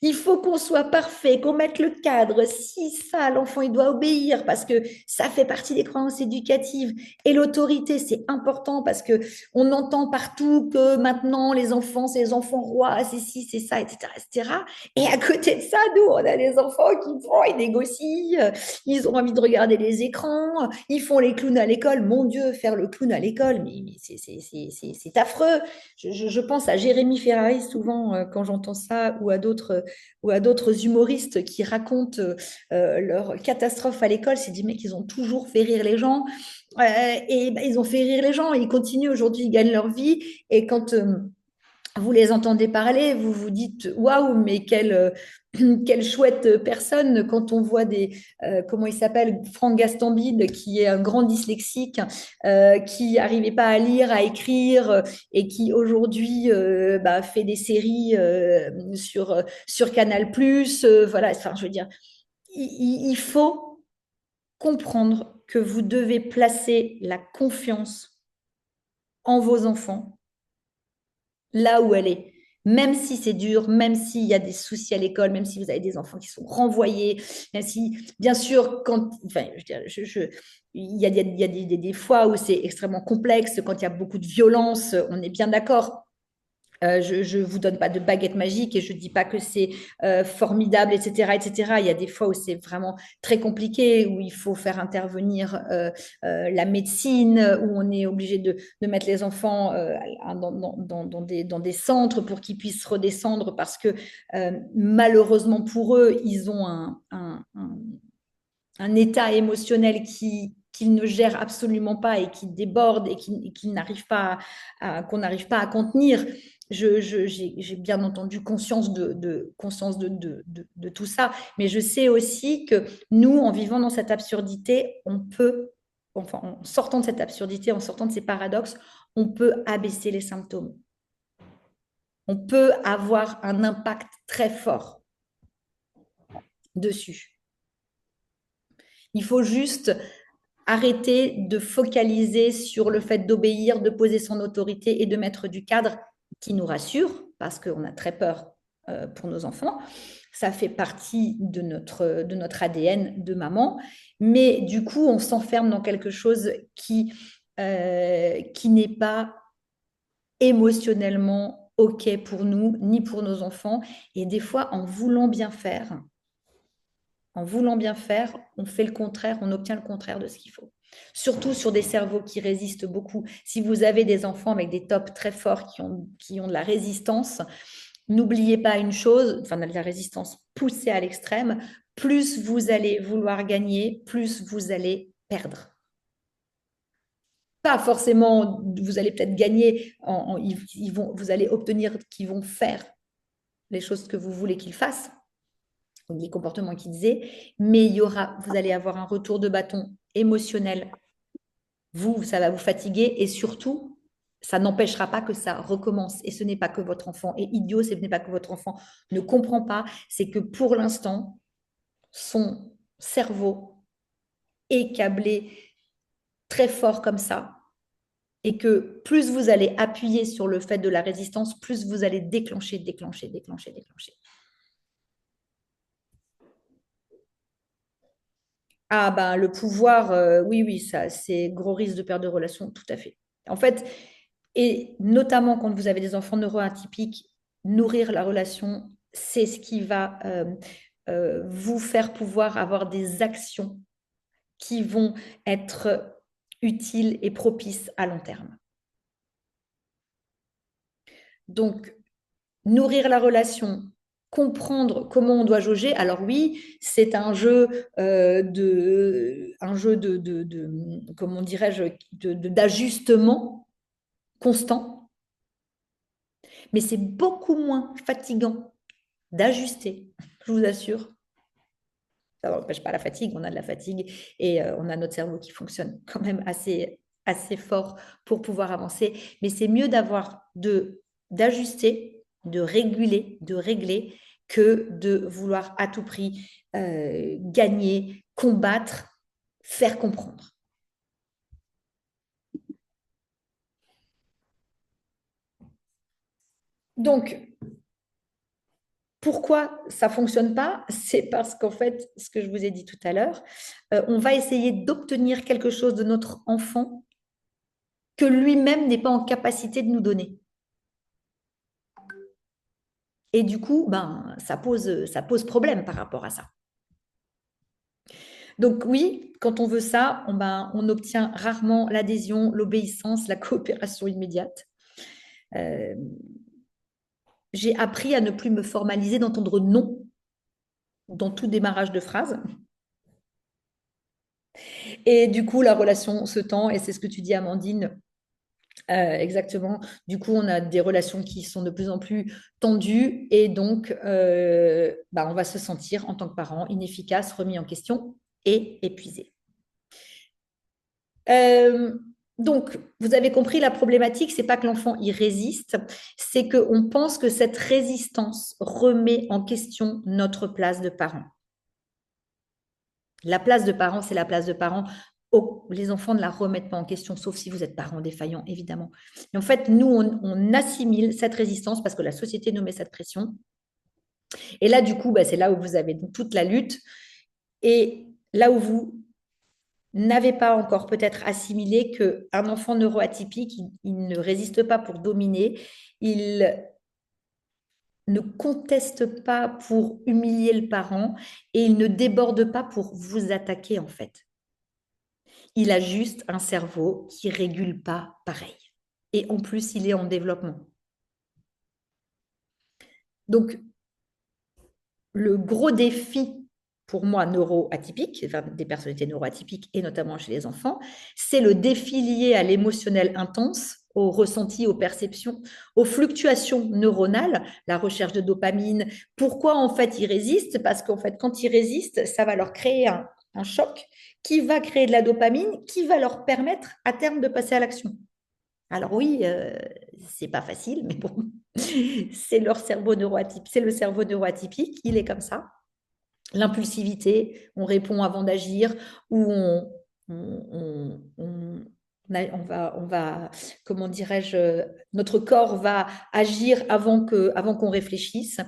Il faut qu'on soit parfait, qu'on mette le cadre. Si ça, l'enfant, il doit obéir parce que ça fait partie des croyances éducatives. Et l'autorité, c'est important parce que on entend partout que maintenant, les enfants, c'est les enfants rois, c'est ci, c'est ça, etc., etc. Et à côté de ça, nous, on a des enfants qui vont, ils négocient, ils ont envie de regarder les écrans, ils font les clowns à l'école. Mon Dieu, faire le clown à l'école, mais c'est affreux. Je pense à Jérémy Ferrari souvent quand j'entends ça ou à d'autres humoristes qui racontent leur catastrophe à l'école. C'est dit, mais qu'ils ont toujours fait rire les gens. Et ben, ils ont fait rire les gens. Ils continuent aujourd'hui, ils gagnent leur vie. Et quand vous les entendez parler, vous vous dites waouh, mais quelle chouette personne quand on voit comment il s'appelle, Franck Gastambide, qui est un grand dyslexique, qui n'arrivait pas à lire, à écrire, et qui aujourd'hui bah, fait des séries sur Canal+. Voilà, enfin, je veux dire, il faut comprendre que vous devez placer la confiance en vos enfants là où elle est. Même si c'est dur, même s'il y a des soucis à l'école, même si vous avez des enfants qui sont renvoyés, même si, bien sûr, enfin, je, veux dire, il y a des fois où c'est extrêmement complexe, quand il y a beaucoup de violence, on est bien d'accord. Je ne vous donne pas de baguette magique et je ne dis pas que c'est formidable, etc., etc. Il y a des fois où c'est vraiment très compliqué, où il faut faire intervenir la médecine, où on est obligé de mettre les enfants dans des centres pour qu'ils puissent redescendre parce que malheureusement pour eux, ils ont un état émotionnel qu'ils ne gèrent absolument pas et qui déborde et qui n'arrive pas qu'on n'arrive pas à contenir. J'ai bien entendu conscience de tout ça, mais je sais aussi que nous, en vivant dans cette absurdité, on peut, enfin, en sortant de cette absurdité, en sortant de ces paradoxes, on peut abaisser les symptômes. On peut avoir un impact très fort dessus. Il faut juste arrêter de focaliser sur le fait d'obéir, de poser son autorité et de mettre du cadre qui nous rassure, parce qu'on a très peur pour nos enfants. Ça fait partie de notre ADN de maman, mais du coup, on s'enferme dans quelque chose qui n'est pas émotionnellement OK pour nous, ni pour nos enfants. Et des fois, en voulant bien faire, on fait le contraire, on obtient le contraire de ce qu'il faut. Surtout sur des cerveaux qui résistent beaucoup. Si vous avez des enfants avec des tops très forts qui ont de la résistance, n'oubliez pas une chose, enfin de la résistance poussée à l'extrême, plus vous allez vouloir gagner, plus vous allez perdre. Pas forcément, vous allez peut-être gagner, vous allez obtenir qu'ils vont faire les choses que vous voulez qu'ils fassent, les comportements qu'ils disaient, mais vous allez avoir un retour de bâton émotionnel. Ça va vous fatiguer et surtout, ça n'empêchera pas que ça recommence. Et ce n'est pas que votre enfant est idiot, ce n'est pas que votre enfant ne comprend pas, c'est que pour l'instant, son cerveau est câblé très fort comme ça, et que plus vous allez appuyer sur le fait de la résistance, plus vous allez déclencher, déclencher, déclencher, déclencher. Ah ben le pouvoir, oui, oui, ça, c'est gros risque de perte de relation, tout à fait. En fait, et notamment quand vous avez des enfants neuroatypiques, nourrir la relation, c'est ce qui va vous faire pouvoir avoir des actions qui vont être utiles et propices à long terme. Donc, nourrir la relation, comprendre comment on doit jauger. Alors oui, c'est un jeu comment dirais-je, d'ajustement constant, mais c'est beaucoup moins fatigant d'ajuster, je vous assure. Ça n'empêche pas la fatigue, on a de la fatigue et on a notre cerveau qui fonctionne quand même assez fort pour pouvoir avancer. Mais c'est mieux d'ajuster, de réguler, de régler que de vouloir à tout prix gagner, combattre, faire comprendre. Donc, pourquoi ça ne fonctionne pas? C'est parce qu'en fait, ce que je vous ai dit tout à l'heure, on va essayer d'obtenir quelque chose de notre enfant que lui-même n'est pas en capacité de nous donner. Et du coup, ben, ça pose problème par rapport à ça. Donc oui, quand on veut ça, on obtient rarement l'adhésion, l'obéissance, la coopération immédiate. Euh, j'ai appris à ne plus me formaliser, d'entendre non dans tout démarrage de phrase. Et du coup, la relation se tend, et c'est ce que tu dis, Amandine. Exactement. Du coup, on a des relations qui sont de plus en plus tendues et donc on va se sentir en tant que parent inefficace, remis en question et épuisé. Euh, donc, vous avez compris, la problématique, c'est pas que l'enfant y résiste, c'est qu'on pense que cette résistance remet en question notre place de parent. La place de parent, c'est la place de parent. Oh, les enfants ne la remettent pas en question, sauf si vous êtes parent défaillant, évidemment. Et en fait, nous, on assimile cette résistance parce que la société nous met cette pression. Et là, du coup, c'est là où vous avez toute la lutte. Et là où vous n'avez pas encore peut-être assimilé qu'un enfant neuroatypique, il ne résiste pas pour dominer, il ne conteste pas pour humilier le parent et il ne déborde pas pour vous attaquer, en fait. Il a juste un cerveau qui régule pas pareil. Et en plus, il est en développement. Donc, le gros défi pour moi neuroatypique, enfin, des personnalités neuroatypiques et notamment chez les enfants, c'est le défi lié à l'émotionnel intense, aux ressentis, aux perceptions, aux fluctuations neuronales, la recherche de dopamine. Pourquoi en fait ils résistent? Parce qu'en fait, quand ils résistent, ça va leur créer un choc qui va créer de la dopamine, qui va leur permettre à terme de passer à l'action. Alors oui, c'est pas facile, mais bon, c'est leur cerveau neuroatypique, c'est le cerveau neuroatypique, il est comme ça. L'impulsivité, on répond avant d'agir, ou on va, comment dirais-je, notre corps va agir avant qu'on réfléchisse.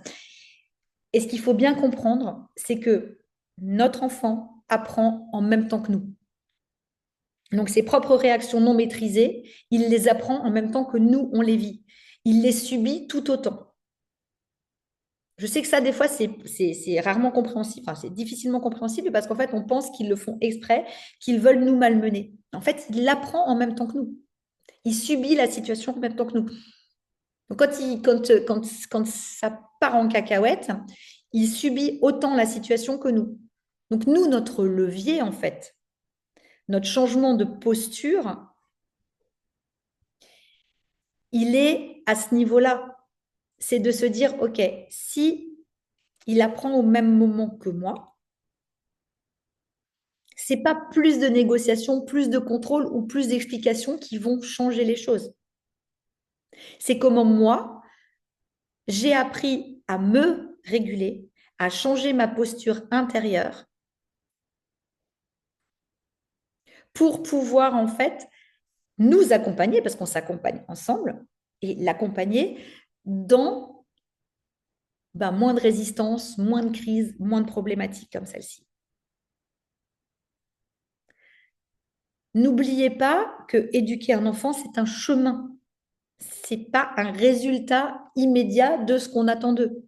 Et ce qu'il faut bien comprendre, c'est que notre enfant apprend en même temps que nous. Donc, ses propres réactions non maîtrisées, il les apprend en même temps que nous, on les vit. Il les subit tout autant. Je sais que ça, des fois, c'est rarement compréhensible, enfin, c'est difficilement compréhensible parce qu'en fait, on pense qu'ils le font exprès, qu'ils veulent nous malmener. En fait, il l'apprend en même temps que nous. Il subit la situation en même temps que nous. Donc, quand ça part en cacahuète, il subit autant la situation que nous. Donc, nous, notre levier, en fait, notre changement de posture, il est à ce niveau-là. C'est de se dire, OK, si il apprend au même moment que moi, c'est pas plus de négociations, plus de contrôle ou plus d'explications qui vont changer les choses. C'est comment moi, j'ai appris à me réguler, à changer ma posture intérieure pour pouvoir en fait nous accompagner, parce qu'on s'accompagne ensemble, et l'accompagner dans moins de résistance, moins de crise, moins de problématiques comme celle-ci. N'oubliez pas que éduquer un enfant, c'est un chemin. C'est pas un résultat immédiat de ce qu'on attend d'eux.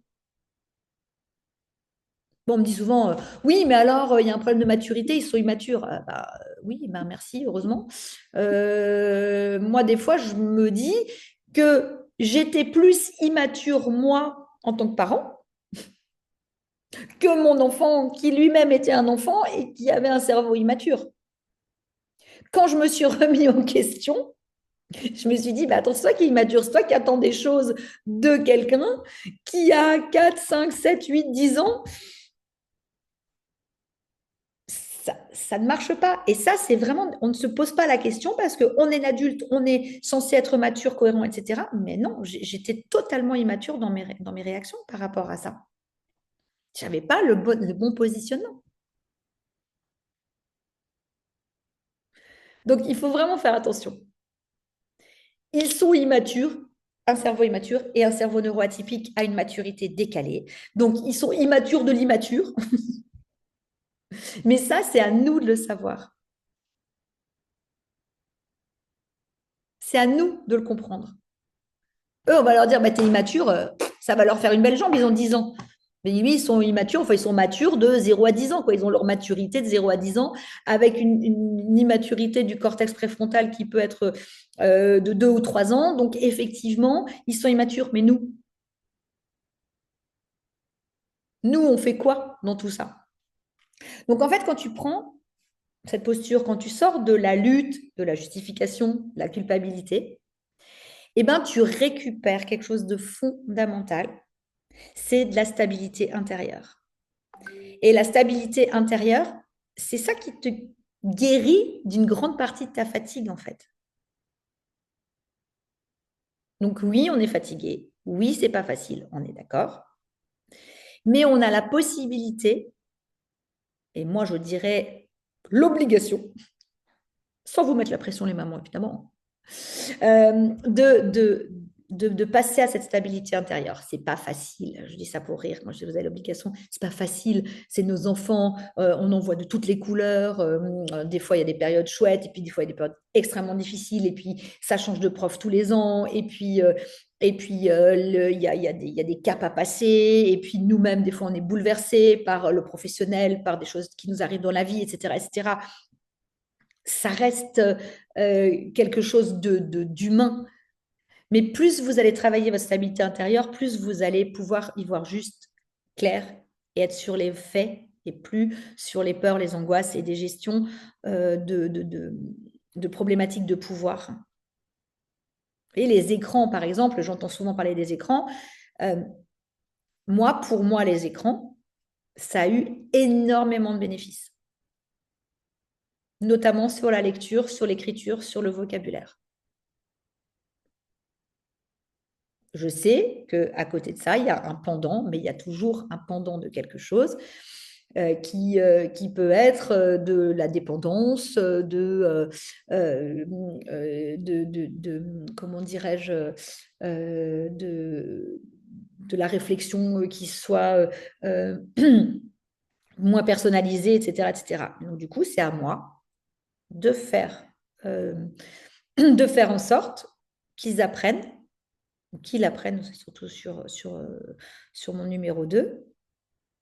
Bon, on me dit souvent, oui, mais alors, il y a un problème de maturité, ils sont immatures. Oui, merci, heureusement. Moi, des fois, je me dis que j'étais plus immature, moi, en tant que parent, que mon enfant, qui lui-même était un enfant et qui avait un cerveau immature. Quand je me suis remis en question, je me suis dit, attends, c'est toi qui est immature, c'est toi qui attends des choses de quelqu'un qui a 4, 5, 7, 8, 10 ans. Ça ne marche pas. Et ça, c'est vraiment, on ne se pose pas la question parce qu'on est adulte, on est censé être mature, cohérent, etc. Mais non, j'étais totalement immature dans mes réactions par rapport à ça. Je n'avais pas le bon positionnement. Donc, il faut vraiment faire attention. Ils sont immatures, un cerveau immature et un cerveau neuroatypique a une maturité décalée. Donc, ils sont immatures de l'immature. Mais ça, c'est à nous de le savoir. C'est à nous de le comprendre. Eux, on va leur dire, t'es immature, ça va leur faire une belle jambe, ils ont 10 ans. Mais lui, ils sont immatures, enfin, ils sont matures de 0 à 10 ans, quoi. Ils ont leur maturité de 0 à 10 ans, avec une immaturité du cortex préfrontal qui peut être de 2 ou 3 ans. Donc, effectivement, ils sont immatures. Mais nous, on fait quoi dans tout ça? Donc, en fait, quand tu prends cette posture, quand tu sors de la lutte, de la justification, de la culpabilité, tu récupères quelque chose de fondamental, c'est de la stabilité intérieure. Et la stabilité intérieure, c'est ça qui te guérit d'une grande partie de ta fatigue, en fait. Donc oui, on est fatigué. Oui, c'est pas facile, on est d'accord. Mais on a la possibilité, et moi je dirais l'obligation, sans vous mettre la pression les mamans évidemment, de passer à cette stabilité intérieure. C'est pas facile. Je dis ça pour rire. Moi, je dis, vous avez l'obligation. C'est pas facile. C'est nos enfants. On en voit de toutes les couleurs. Des fois, il y a des périodes chouettes, et puis des fois, il y a des périodes extrêmement difficiles. Et puis, ça change de prof tous les ans. Il y a des caps à passer. Et puis, nous-mêmes, des fois, on est bouleversés par le professionnel, par des choses qui nous arrivent dans la vie, etc., etc. Ça reste quelque chose d'humain. Mais plus vous allez travailler votre stabilité intérieure, plus vous allez pouvoir y voir juste, clair, et être sur les faits, et plus sur les peurs, les angoisses et des gestions de problématiques de pouvoir. Et les écrans, par exemple, j'entends souvent parler des écrans. Pour moi, les écrans, ça a eu énormément de bénéfices, notamment sur la lecture, sur l'écriture, sur le vocabulaire. Je sais qu'à côté de ça, il y a un pendant, mais il y a toujours un pendant de quelque chose qui peut être de la dépendance, comment dirais-je, de la réflexion qui soit moins personnalisée, etc., etc. Donc, du coup, c'est à moi de faire, euh, de faire en sorte qu'ils apprennent qu'il apprenne, surtout sur mon numéro 2,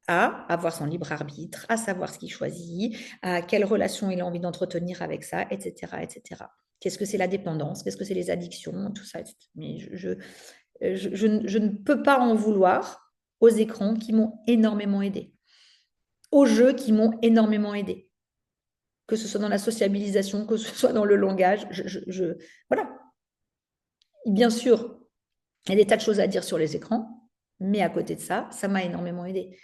à avoir son libre arbitre, à savoir ce qu'il choisit, à quelle relation il a envie d'entretenir avec ça, etc., etc. Qu'est-ce que c'est la dépendance? Qu'est-ce que c'est les addictions? Tout ça. Mais je ne peux pas en vouloir aux écrans qui m'ont énormément aidé, aux jeux qui m'ont énormément aidé, que ce soit dans la sociabilisation, que ce soit dans le langage. Voilà. Bien sûr, il y a des tas de choses à dire sur les écrans, mais à côté de ça, ça m'a énormément aidé.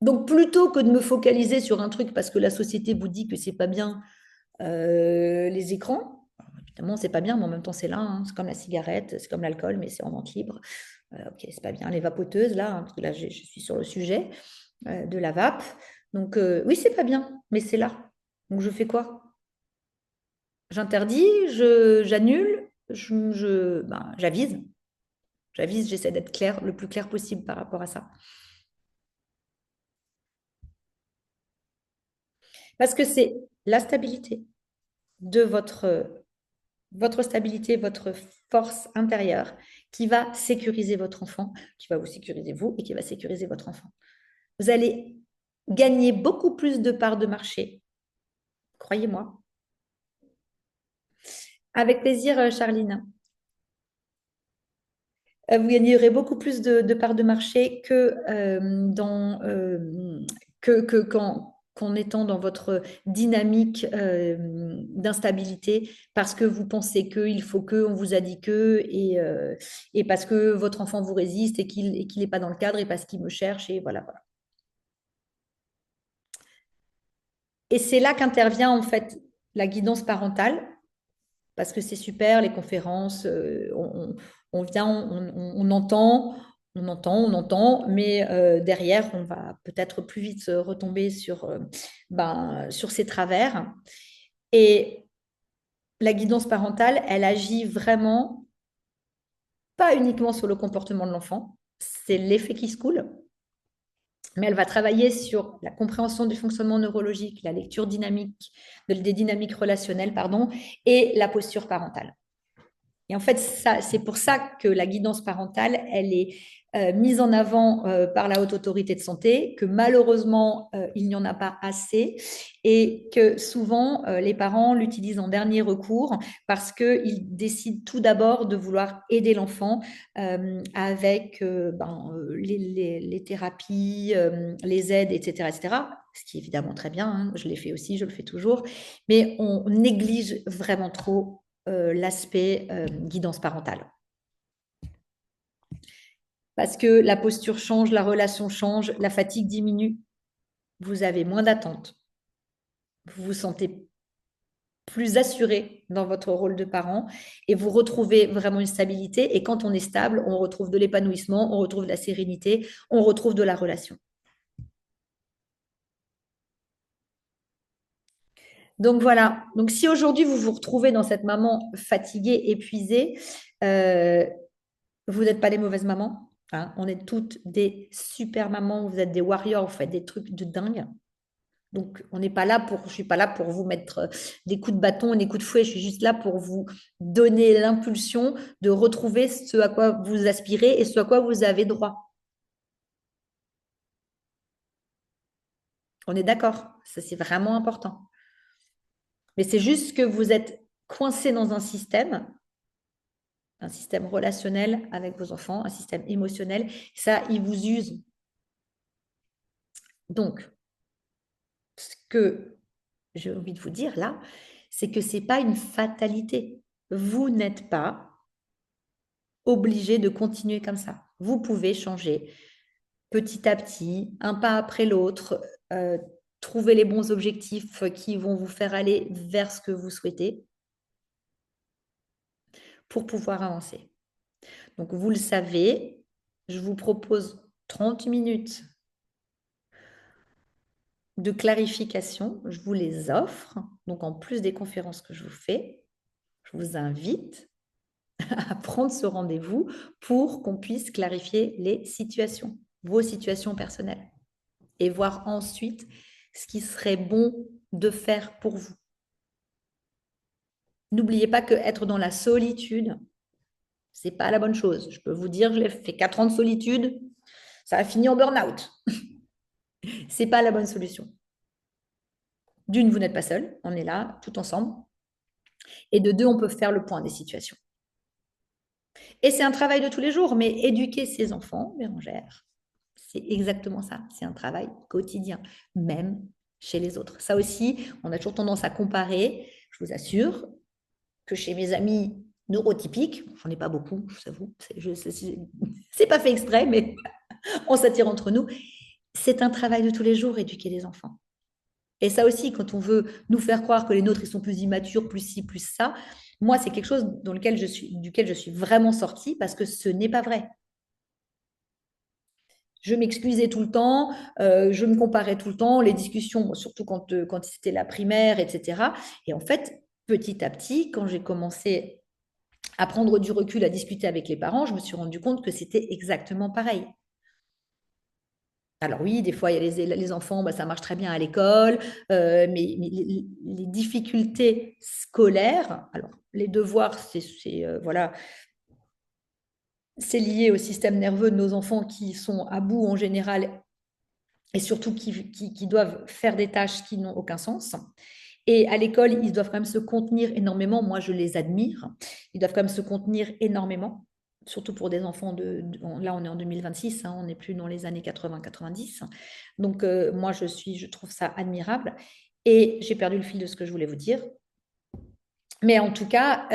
Donc, plutôt que de me focaliser sur un truc parce que la société vous dit que c'est pas bien les écrans, évidemment, c'est pas bien, mais en même temps, c'est là. Hein. C'est comme la cigarette, c'est comme l'alcool, mais c'est en vente libre. Ok, c'est pas bien. Les vapoteuses, là, hein, parce que là, je suis sur le sujet de la vape. Donc, oui, c'est pas bien, mais c'est là. Donc, je fais quoi? J'interdis, j'annule, j'avise. J'avise, j'essaie d'être clair, le plus clair possible par rapport à ça. Parce que c'est la stabilité de votre stabilité, votre force intérieure qui va sécuriser votre enfant, qui va vous sécuriser vous et qui va sécuriser votre enfant. Vous allez gagner beaucoup plus de parts de marché, croyez-moi. Avec plaisir, Charline. Vous gagnerez beaucoup plus de parts de marché que qu'en étant dans votre dynamique d'instabilité parce que vous pensez qu'il faut que, on vous a dit que, et parce que votre enfant vous résiste et qu'il n'est pas dans le cadre et parce qu'il me cherche, et voilà, voilà. Et c'est là qu'intervient en fait la guidance parentale, parce que c'est super, les conférences, on vient, on entend, mais derrière, on va peut-être plus vite retomber sur ses travers. Et la guidance parentale, elle agit vraiment pas uniquement sur le comportement de l'enfant, c'est l'effet qui se coule, mais elle va travailler sur la compréhension du fonctionnement neurologique, la lecture dynamique, des dynamiques relationnelles, pardon, et la posture parentale. Et en fait, c'est pour ça que la guidance parentale, elle est mise en avant par la Haute Autorité de Santé, que malheureusement, il n'y en a pas assez et que souvent, les parents l'utilisent en dernier recours parce qu'ils décident tout d'abord de vouloir aider l'enfant avec les thérapies, les aides, etc., etc., ce qui est évidemment très bien, hein, je l'ai fait aussi, je le fais toujours, mais on néglige vraiment trop l'aspect guidance parentale. Parce que la posture change, la relation change, la fatigue diminue, vous avez moins d'attente, vous vous sentez plus assuré dans votre rôle de parent et vous retrouvez vraiment une stabilité. Et quand on est stable, on retrouve de l'épanouissement, on retrouve de la sérénité, on retrouve de la relation. Donc voilà, donc si aujourd'hui vous vous retrouvez dans cette maman fatiguée, épuisée, euh, vous n'êtes pas des mauvaises mamans, hein. On est toutes des super mamans, vous êtes des warriors, vous faites des trucs de dingue. Donc, je suis pas là pour vous mettre des coups de bâton et des coups de fouet. Je suis juste là pour vous donner l'impulsion de retrouver ce à quoi vous aspirez et ce à quoi vous avez droit. On est d'accord? Ça, c'est vraiment important. Mais c'est juste que vous êtes coincé dans un système relationnel avec vos enfants, un système émotionnel. Ça, il vous use. Donc, ce que j'ai envie de vous dire là, c'est que ce n'est pas une fatalité. Vous n'êtes pas obligé de continuer comme ça. Vous pouvez changer petit à petit, un pas après l'autre, trouver les bons objectifs qui vont vous faire aller vers ce que vous souhaitez pour pouvoir avancer. Donc, vous le savez, je vous propose 30 minutes de clarification. Je vous les offre. Donc, en plus des conférences que je vous fais, je vous invite à prendre ce rendez-vous pour qu'on puisse clarifier les situations, vos situations personnelles, et voir ensuite ce qui serait bon de faire pour vous. N'oubliez pas que être dans la solitude, c'est pas la bonne chose. Je peux vous dire, je l'ai fait 4 ans de solitude, ça a fini en burn-out. C'est pas la bonne solution. D'une, vous n'êtes pas seul, on est là, tout ensemble. Et de deux, on peut faire le point des situations. Et c'est un travail de tous les jours, mais éduquer ses enfants, Bérangère, c'est exactement ça. C'est un travail quotidien, même chez les autres. Ça aussi, on a toujours tendance à comparer. Je vous assure que chez mes amis neurotypiques, j'en ai pas beaucoup, je vous avoue, c'est pas fait exprès, mais on s'attire entre nous. C'est un travail de tous les jours, éduquer les enfants. Et ça aussi, quand on veut nous faire croire que les nôtres, ils sont plus immatures, plus ci, plus ça, moi, c'est quelque chose duquel je suis vraiment sortie parce que ce n'est pas vrai. Je m'excusais tout le temps, je me comparais tout le temps, les discussions, bon, surtout quand c'était la primaire, etc. Et en fait, petit à petit, quand j'ai commencé à prendre du recul, à discuter avec les parents, je me suis rendu compte que c'était exactement pareil. Alors oui, des fois, il y a les enfants, bah, ça marche très bien à l'école, mais les difficultés scolaires, alors les devoirs, voilà, c'est lié au système nerveux de nos enfants qui sont à bout en général et surtout qui doivent faire des tâches qui n'ont aucun sens. Et à l'école, ils doivent quand même se contenir énormément. Moi, je les admire. Ils doivent quand même se contenir énormément, surtout pour des enfants là, on est en 2026, hein, on n'est plus dans les années 80-90. Donc, moi, je trouve ça admirable. Et j'ai perdu le fil de ce que je voulais vous dire. Mais en tout cas,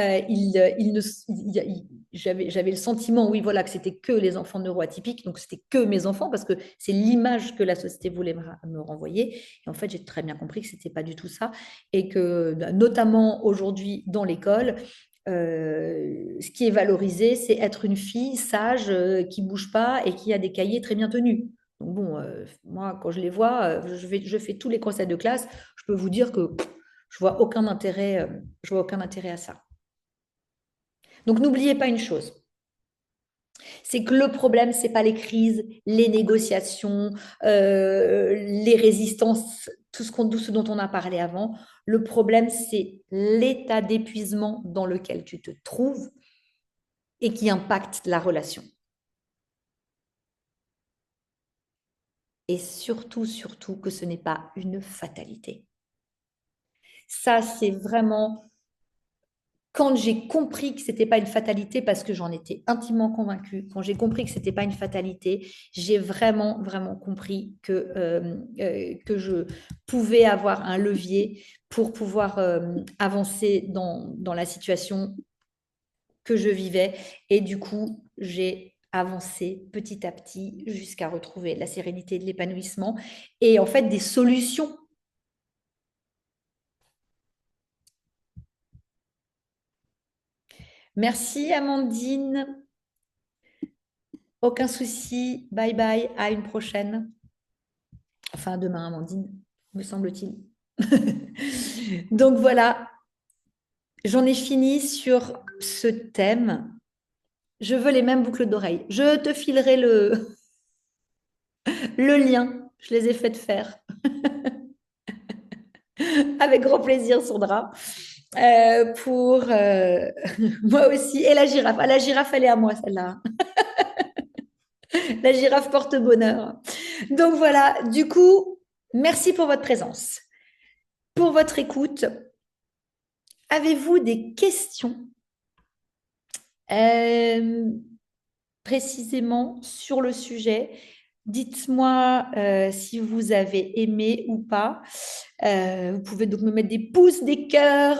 j'avais le sentiment, oui, voilà, que c'était que les enfants neuroatypiques, donc c'était que mes enfants, parce que c'est l'image que la société voulait me renvoyer. Et en fait, j'ai très bien compris que c'était pas du tout ça, et que notamment aujourd'hui dans l'école, ce qui est valorisé, c'est être une fille sage, qui bouge pas et qui a des cahiers très bien tenus. Donc bon, moi, quand je les vois, je fais tous les conseils de classe, je peux vous dire que je vois aucun intérêt à ça. Donc n'oubliez pas une chose, c'est que le problème, c'est pas les crises, les négociations, les résistances, tout ce dont on a parlé avant. Le problème, c'est l'état d'épuisement dans lequel tu te trouves et qui impacte la relation. Et surtout, surtout que ce n'est pas une fatalité. Ça, c'est vraiment quand j'ai compris que c'était pas une fatalité, parce que j'en étais intimement convaincue, quand j'ai compris que c'était pas une fatalité, j'ai vraiment, vraiment compris que je pouvais avoir un levier pour pouvoir avancer dans la situation que je vivais. Et du coup, j'ai avancé petit à petit jusqu'à retrouver la sérénité de l'épanouissement et en fait des solutions. Merci Amandine. Aucun souci. Bye bye. À une prochaine. Enfin, demain, Amandine, me semble-t-il. Donc voilà, j'en ai fini sur ce thème. Je veux les mêmes boucles d'oreilles. Je te filerai le lien. Je les ai faites faire. Avec grand plaisir, Sandra. Pour moi aussi. Et la girafe. Ah, la girafe, elle est à moi, celle-là. La girafe porte bonheur. Donc voilà, du coup, merci pour votre présence, pour votre écoute. Avez-vous des questions euh, précisément sur le sujet? Dites-moi si vous avez aimé ou pas. Vous pouvez donc me mettre des pouces, des cœurs,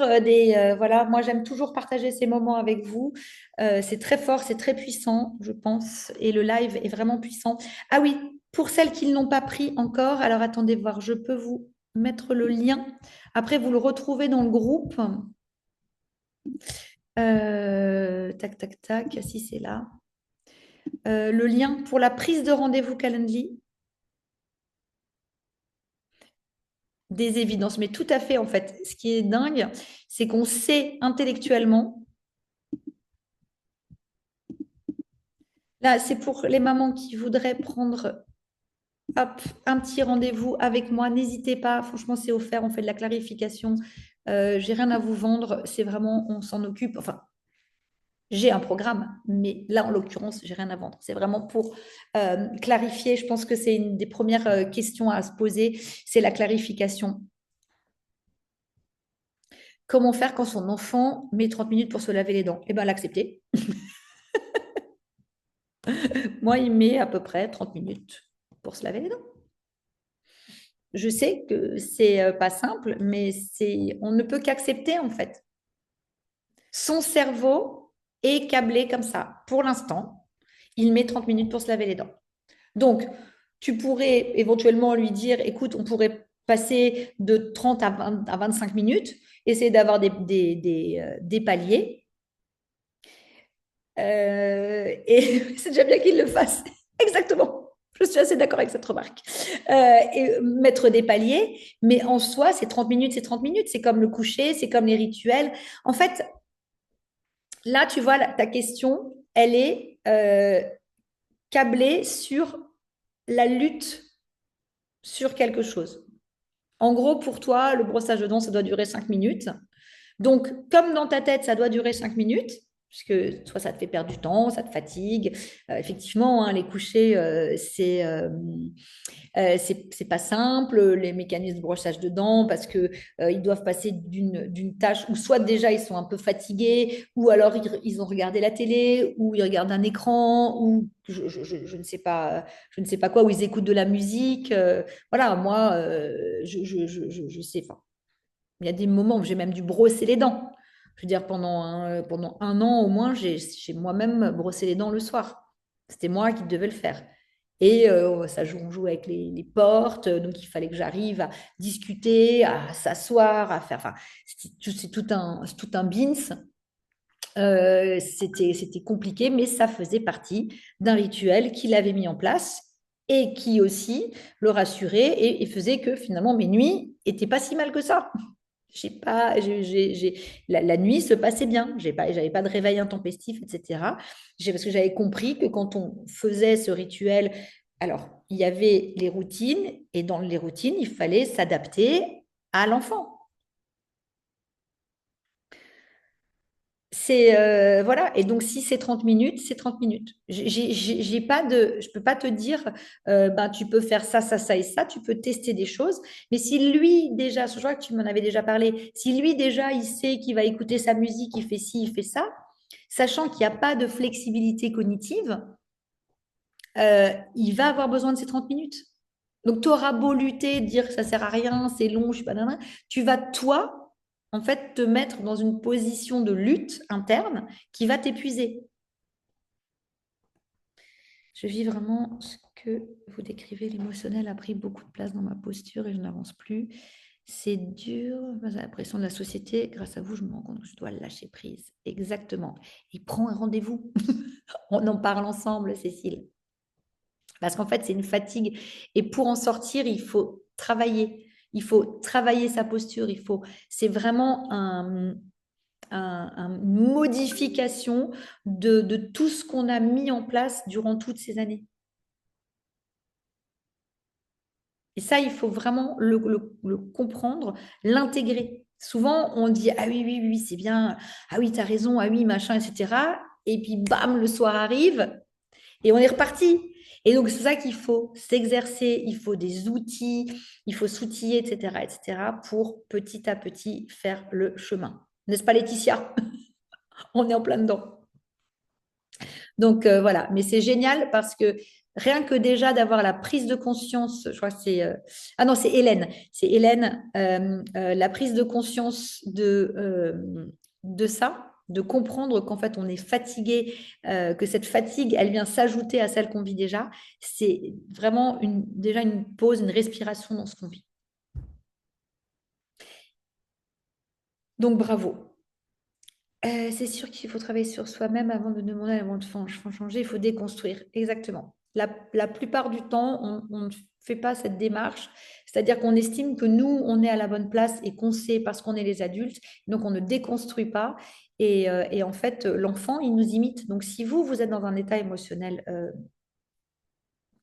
voilà. Moi, j'aime toujours partager ces moments avec vous. C'est très fort, c'est très puissant, je pense, et le live est vraiment puissant. Ah oui, pour celles qui ne l'ont pas pris encore, alors attendez voir, je peux vous mettre le lien. Après, vous le retrouvez dans le groupe. Tac, tac, tac, si c'est là. Le lien pour la prise de rendez-vous Calendly, des évidences. Mais tout à fait, en fait, ce qui est dingue, c'est qu'on sait intellectuellement. Là, c'est pour les mamans qui voudraient prendre hop, un petit rendez-vous avec moi. N'hésitez pas, franchement, c'est offert, on fait de la clarification. J'ai rien à vous vendre, c'est vraiment, on s'en occupe. Enfin, j'ai un programme, mais là, en l'occurrence, j'ai rien à vendre. C'est vraiment pour clarifier. Je pense que c'est une des premières questions à se poser, c'est la clarification. Comment faire quand son enfant met 30 minutes pour se laver les dents? Eh bien, l'accepter. Moi, il met à peu près 30 minutes pour se laver les dents. Je sais que c'est pas simple, mais on ne peut qu'accepter en fait. Son cerveau est câblé comme ça. Pour l'instant, il met 30 minutes pour se laver les dents. Donc, tu pourrais éventuellement lui dire, écoute, on pourrait passer de 30 à 25 minutes, essayer d'avoir des paliers. Et c'est déjà bien qu'il le fasse. Exactement. Je suis assez d'accord avec cette remarque. Et mettre des paliers, mais en soi, c'est 30 minutes, c'est 30 minutes. C'est comme le coucher, c'est comme les rituels. En fait, là, tu vois, ta question, elle est câblée sur la lutte sur quelque chose. En gros, pour toi, le brossage de dents, ça doit durer 5 minutes. Donc, comme dans ta tête, ça doit durer 5 minutes, puisque soit ça te fait perdre du temps, ça te fatigue. Effectivement, hein, les couchers, c'est pas simple, les mécanismes de brossage de dents, parce que ils doivent passer d'une tâche où soit déjà ils sont un peu fatigués, ou alors ils ont regardé la télé, ou ils regardent un écran, ou je ne sais pas, je ne sais pas quoi, ou ils écoutent de la musique. Voilà, moi, je sais pas. Il y a des moments où j'ai même dû brosser les dents. Je veux dire, pendant un an au moins, j'ai moi-même brossé les dents le soir. C'était moi qui devais le faire. Et ça joue, on joue avec les portes, donc il fallait que j'arrive à discuter, à s'asseoir, à faire. Enfin, c'est tout un beans. C'était compliqué, mais ça faisait partie d'un rituel qu'il avait mis en place et qui aussi le rassurait et faisait que finalement mes nuits étaient pas si mal que ça. J'ai pas, la nuit se passait bien. J'avais pas de réveil intempestif, etc. Parce que j'avais compris que quand on faisait ce rituel, alors il y avait les routines et dans les routines, il fallait s'adapter à l'enfant. Voilà. Et donc, si c'est 30 minutes, c'est 30 minutes. J'ai pas je peux pas te dire, ben, tu peux faire ça, ça, ça et ça. Tu peux tester des choses. Mais si lui, déjà, je crois que tu m'en avais déjà parlé, si lui, déjà, il sait qu'il va écouter sa musique, il fait ci, il fait ça, sachant qu'il n'y a pas de flexibilité cognitive, il va avoir besoin de ces 30 minutes. Donc, tu auras beau lutter, dire que ça sert à rien, c'est long, je suis pas nana, tu vas, toi, en fait, te mettre dans une position de lutte interne qui va t'épuiser. Je vis vraiment ce que vous décrivez. L'émotionnel a pris beaucoup de place dans ma posture et je n'avance plus. C'est dur, j'ai l'impression de la société. Grâce à vous, je me rends compte que je dois lâcher prise. Exactement. Et prends un rendez-vous. On en parle ensemble, Cécile. Parce qu'en fait, c'est une fatigue. Et pour en sortir, il faut travailler. Il faut travailler sa posture. C'est vraiment une modification de tout ce qu'on a mis en place durant toutes ces années. Et ça, il faut vraiment le comprendre, l'intégrer. Souvent, on dit, ah oui, oui, oui, c'est bien, ah oui, tu as raison, ah oui, machin, etc. Et puis, bam, le soir arrive et on est reparti. Et donc, c'est ça qu'il faut s'exercer, il faut des outils, il faut s'outiller, etc., etc., pour petit à petit faire le chemin. N'est-ce pas, Laetitia? On est en plein dedans. Donc voilà, mais c'est génial parce que rien que déjà d'avoir la prise de conscience, je crois que c'est... ah non, c'est Hélène, la prise de conscience de ça, de comprendre qu'en fait on est fatigué, que cette fatigue, elle vient s'ajouter à celle qu'on vit déjà, c'est vraiment déjà une pause, une respiration dans ce qu'on vit. Donc bravo. C'est sûr qu'il faut travailler sur soi-même avant de demander avant de changer. Il faut déconstruire. Exactement. La plupart du temps, on ne fait pas cette démarche. C'est-à-dire qu'on estime que nous, on est à la bonne place et qu'on sait parce qu'on est les adultes. Donc, on ne déconstruit pas. Et en fait, l'enfant, il nous imite. Donc, si vous, vous êtes dans un état émotionnel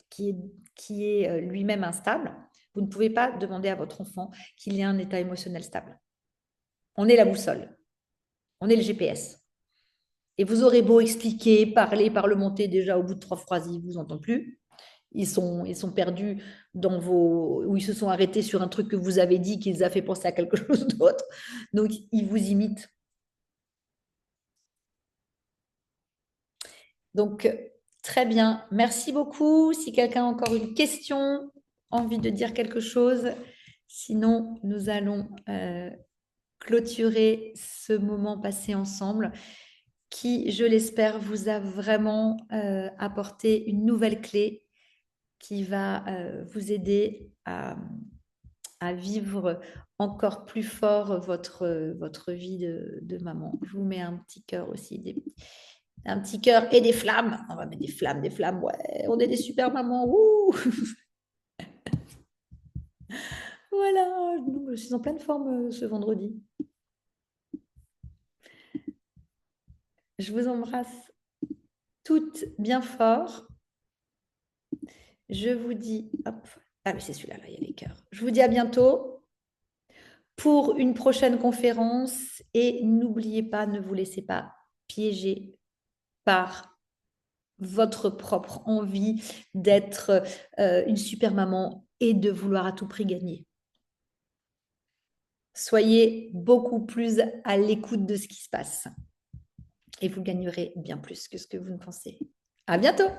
qui est, qui est lui-même instable, vous ne pouvez pas demander à votre enfant qu'il ait un état émotionnel stable. On est la boussole. On est le GPS. Et vous aurez beau expliquer, parler, parlementer, déjà au bout de 3 phrases, ils ne vous entendent plus. Ils sont perdus dans vos... ou ils se sont arrêtés sur un truc que vous avez dit qui les a fait penser à quelque chose d'autre. Donc, ils vous imitent. Donc, très bien. Merci beaucoup. Si quelqu'un a encore une question, envie de dire quelque chose, sinon, nous allons clôturer ce moment passé ensemble qui, je l'espère, vous a vraiment apporté une nouvelle clé qui va vous aider à vivre encore plus fort votre vie de maman. Je vous mets un petit cœur aussi, Un petit cœur et des flammes. On va mettre des flammes. Ouais, on est des super mamans. Ouh. Voilà, je suis en pleine forme ce vendredi. Je vous embrasse toutes bien fort. Je vous dis, hop, ah mais c'est celui-là, là, il y a les cœurs. Je vous dis à bientôt pour une prochaine conférence et n'oubliez pas, ne vous laissez pas piéger par votre propre envie d'être une super maman et de vouloir à tout prix gagner. Soyez beaucoup plus à l'écoute de ce qui se passe et vous gagnerez bien plus que ce que vous ne pensez. À bientôt!